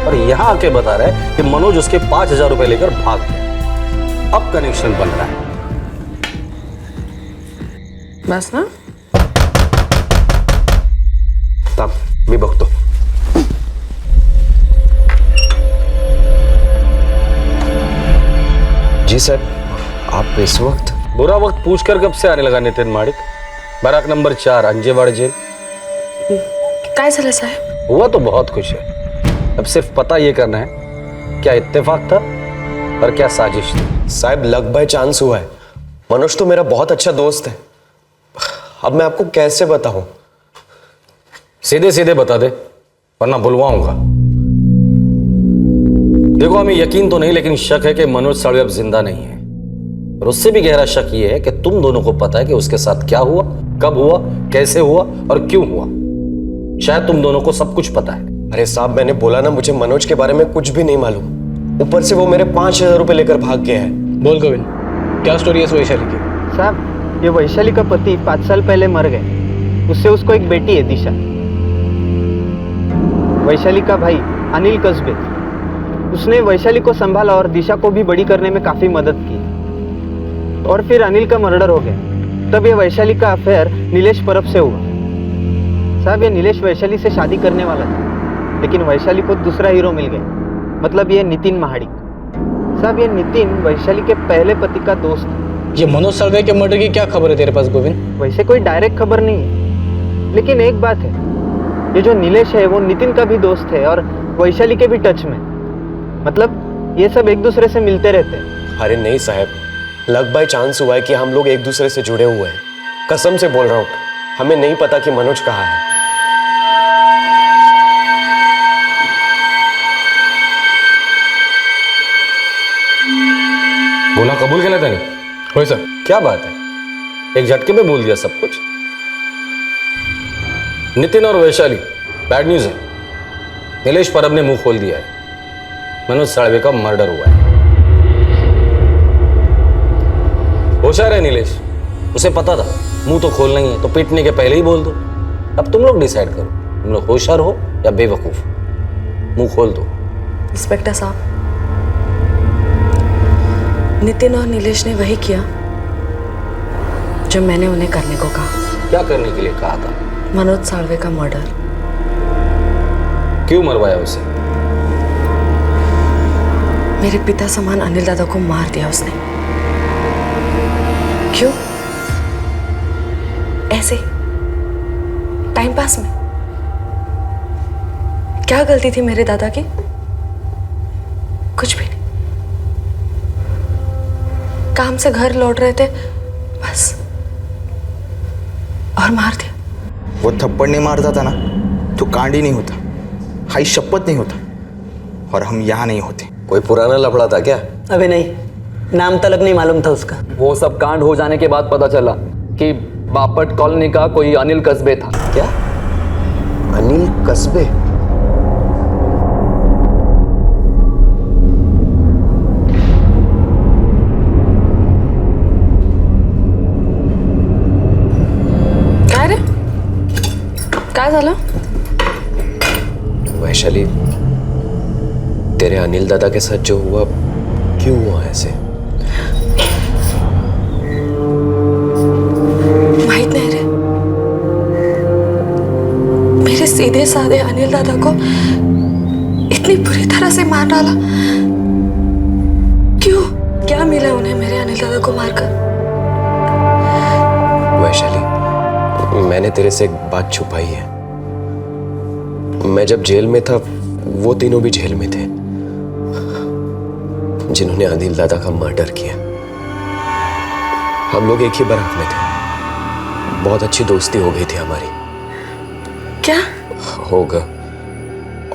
और यहाँ आके बता रहा है कि मनोज उसके 5,000 रुपए लेकर भाग गया। अब कनेक्शन बन रहा है। बस ना? तब मी बघतो। जी सर, आप इस वक्त? बुरा वक्त पूछकर कब से आने लगा Nitin Mahadik? Barrack number 4 Anjewad jail. काय झालं साहेब? हुआ तो बहुत कुछ है, अब सिर्फ पता ये करना है क्या इत्तेफाक था और क्या साजिश थी। साहब, लक बाय चांस हुआ है। मनोज तो मेरा बहुत अच्छा दोस्त है, अब मैं आपको कैसे बताऊं? सीधे सीधे बता दे, वरना बुलवाऊंगा। देखो, हमें यकीन तो नहीं, लेकिन शक है कि मनोज साळवे अब जिंदा नहीं है, और उससे भी गहरा शक ये है कि तुम दोनों को पता है कि उसके साथ क्या हुआ, कब हुआ, कैसे हुआ और क्यों हुआ। शायद तुम दोनों को सब कुछ पता है। अरे साहब, मैंने बोला ना, मुझे मनोज के बारे में कुछ भी नहीं मालूम। ऊपर से वो मेरे 5,000 रुपए लेकर भाग गया है। बोल गोविंद, क्या स्टोरी है इस वैशाली की? साहब, ये वैशाली का पति 5 साल पहले मर गए। उससे उसको एक बेटी है दिशा। वैशाली का भाई अनिल कस्बे, उसने वैशाली को संभाला और दिशा को भी बड़ी करने में काफी मदद की। और फिर अनिल का मर्डर हो गया। तब ये वैशाली का अफेयर नीलेश परब से हुआ। साहब, ये नीलेश वैशाली से शादी करने वाला था, लेकिन वैशाली को दूसरा हीरो मिल गया, मतलब ये नितिन महाडिक। साहब, ये नितिन वैशाली के पहले पति का दोस्त है। ये मनोज साळवे के मर्डर की क्या खबर है तेरे पास गोविंद? वैसे कोई डायरेक्ट खबर नहीं है, लेकिन एक बात है, ये जो नीलेश है वो नितिन का भी दोस्त है और वैशाली के भी टच में। मतलब ये सब एक दूसरे से मिलते रहते हैं। अरे नहीं साहब, लक बाय चांस हुआ है कि हम लोग एक दूसरे से जुड़े हुए हैं। कसम से बोल रहा हूँ, हमें नहीं पता कि मनोज कहाँ है। बोला कबूल केला त्याने? होय सर. क्या बात है, एक झटके में बोल दिया सब कुछ. नितिन और वैशाली, बैड न्यूज है. नीलेश परब ने मुंह खोल दिया है. मनोज साळवे का मर्डर हुआ है. होशियार है नीलेश, उसे पता था मुंह तो खोलना ही है, तो पीटने के पहले ही बोल दो. अब तुम लोग डिसाइड करो, तुम लोग होशियार हो या बेवकूफ. मुंह खोल दो. इंस्पेक्टर साहब, नितिन और नीलेश ने वही किया जो मैंने उन्हें करने को कहा. क्या करने के लिए कहा था? मनोज साळवे का मर्डर. क्यों मरवाया उसे? मेरे पिता समान अनिल दादा को मार दिया उसने. क्यों? ऐसे टाइम पास में. क्या गलती थी मेरे दादा की? कुछ भी नहीं. काम से घर लौट रहे थे बस, और मार दिया. वो थप्पड़ नहीं मारता था ना तो कांड ही नहीं होता, हाई शपथ नहीं होता, और हम यहाँ नहीं होते. कोई पुराना लफड़ा था क्या? अबे नहीं, नाम तलक नहीं मालूम था उसका. वो सब कांड हो जाने के बाद पता चला कि बापट कॉलोनी का कोई अनिल कस्बे था. क्या? अनिल कस्बे? काय झालं? वैशाली, तेरे अनिल दादा के साथ जो हुआ, क्यों हुआ ऐसे? माहित नहीं रे. मेरे सीधे साधे अनिल दादा को इतनी बुरी तरह से मार डाला. क्यों? क्या मिला उन्हें मेरे अनिल दादा को मारकर? वैशाली, मैंने तेरे से एक बात छुपाई है. मैं जब जेल में था, वो तीनों भी जेल में थे जिन्होंने अनिल दादा का मर्डर किया. हम लोग एक ही बारात में थे. बहुत अच्छी दोस्ती हो गई थी हमारी. क्या होगा?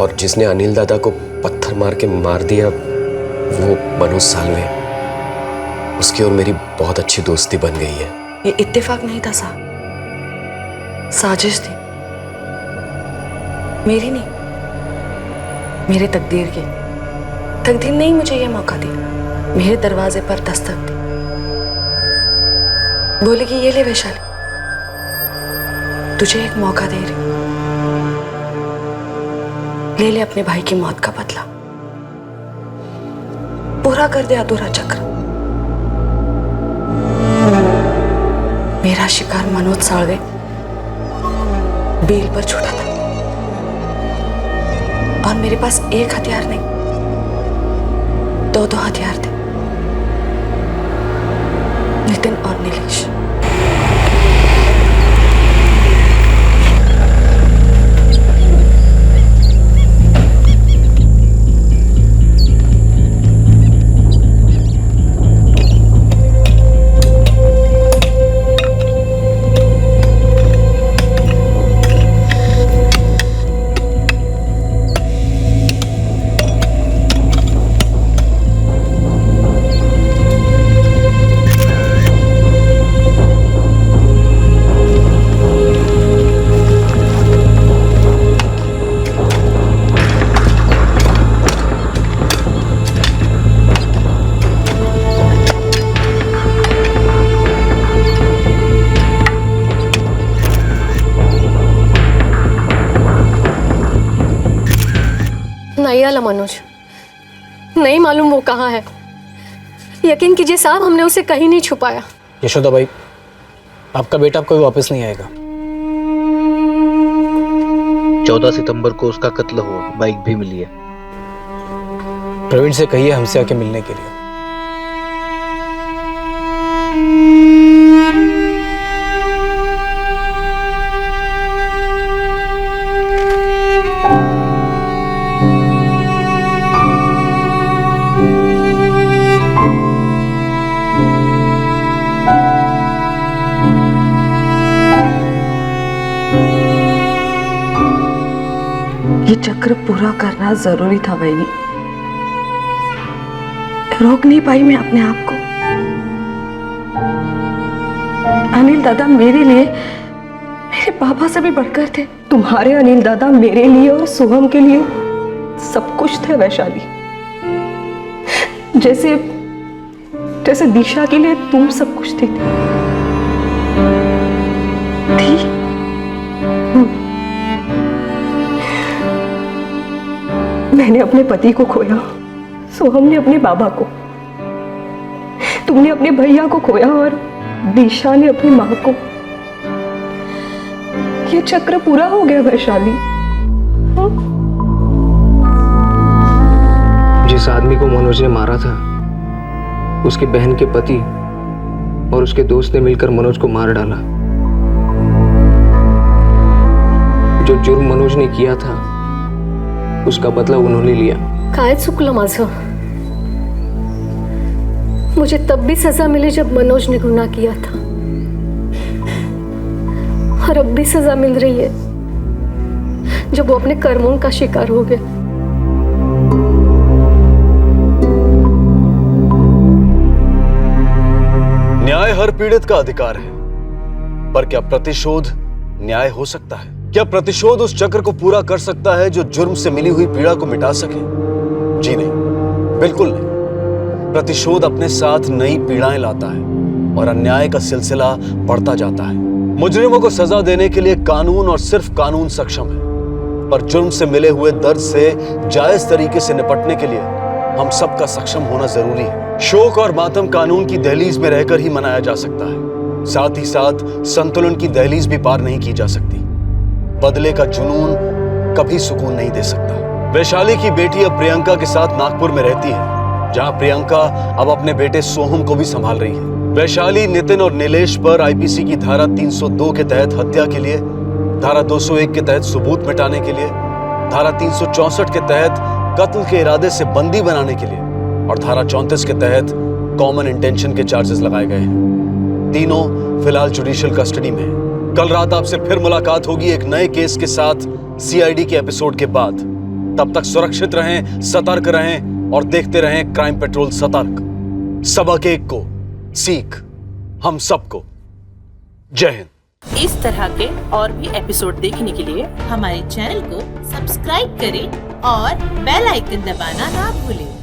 और जिसने अनिल दादा को पत्थर मार के मार दिया, वो मनोज सालवे. उसकी और मेरी बहुत अच्छी दोस्ती बन गई है. ये इत्तेफाक नहीं था साहब, साजिश थी. मेरी नहीं, मेरे तकदीर की. तकदीर ने ही मुझे यह मौका दिया. मेरे दरवाजे पर दस्तक दी. बोली कि ये ले वैशाली, तुझे एक मौका दे रही, ले ले अपने भाई की मौत का बदला, पूरा कर दे अधूरा चक्र. मेरा शिकार मनोज साळवे बेल पर छूटा था, और मेरे पास एक हथियार नहीं, दो हथियार थे. नितिन और नीलेश. नहीं आला मनोज, नहीं मालूम वो कहाँ है. यकीन कीजिए साहब, हमने उसे कहीं नहीं छुपाया. यशोदा भाई, आपका बेटा अब कभी वापस नहीं आएगा. 14 सितंबर को उसका कत्ल हुआ, बाइक भी मिली है. प्रवीण से कहिए हमसे आके मिलने के लिए. ये चक्र पूरा करना जरूरी था वैनी. रोक नहीं पाई मैं अपने आप को. अनिल दादा मेरे लिए मेरे पापा से भी बढ़कर थे। तुम्हारे अनिल दादा मेरे लिए और सोहम के लिए सब कुछ थे वैशाली। जैसे जैसे दिशा के लिए तुम सब कुछ थी। मैंने अपने पति को खोया, सोहम ने अपने बाबा को, तुमने अपने भैया को खोया और दिशा ने अपनी माँ को। ये चक्र पूरा हो गया वैशाली। जिस आदमी को मनोज ने मारा था, उसकी बहन के पति और उसके दोस्त ने मिलकर मनोज को मार डाला। जो जुर्म मनोज ने किया था उसका बदला उन्होंने लिया। काय चुकलं माझं? मुझे तब भी सजा मिली जब मनोज ने गुनाह किया था, और अब भी सजा मिल रही है जब वो अपने कर्मों का शिकार हो गया। न्याय हर पीड़ित का अधिकार है, पर क्या प्रतिशोध न्याय हो सकता है? क्या प्रतिशोध उस चक्र को पूरा कर सकता है जो जुर्म से मिली हुई पीड़ा को मिटा सके? जी नहीं, बिल्कुल नहीं। प्रतिशोध अपने साथ नई पीड़ाएं लाता है और अन्याय का सिलसिला बढ़ता जाता है। मुजरिमों को सजा देने के लिए कानून और सिर्फ कानून सक्षम है, पर जुर्म से मिले हुए दर्द से जायज तरीके से निपटने के लिए हम सबका सक्षम होना जरूरी है। शोक और मातम कानून की दहलीज में रहकर ही मनाया जा सकता है, साथ ही साथ संतुलन की दहलीज भी पार नहीं की जा सकती। बदले का जुनून कभी सुकून नहीं दे सकता। वैशाली की बेटी अब प्रियंका के साथ नागपुर में रहती है, जहां प्रियंका अब अपने बेटे सोहम को भी संभाल रही है। वैशाली नितिन और नीलेश पर आईपीसी की धारा 302 के तहत हत्या के लिए, धारा 201 के तहत सबूत मिटाने के लिए, धारा 364 के तहत कत्ल के इरादे से बंदी बनाने के लिए और धारा 34 के तहत कॉमन इंटेंशन के चार्जेस लगाए गए हैं। तीनों फिलहाल जुडिशियल कस्टडी में हैं। कल रात आपसे फिर मुलाकात होगी एक नए केस के साथ सीआईडी के एपिसोड के बाद। तब तक सुरक्षित रहें, सतर्क रहें और देखते रहें क्राइम पेट्रोल सतर्क। सबक एक को सीख हम सबको। जय हिंद। इस तरह के और भी एपिसोड देखने के लिए हमारे चैनल को सब्सक्राइब करें और बेल आइकन दबाना ना भूलें।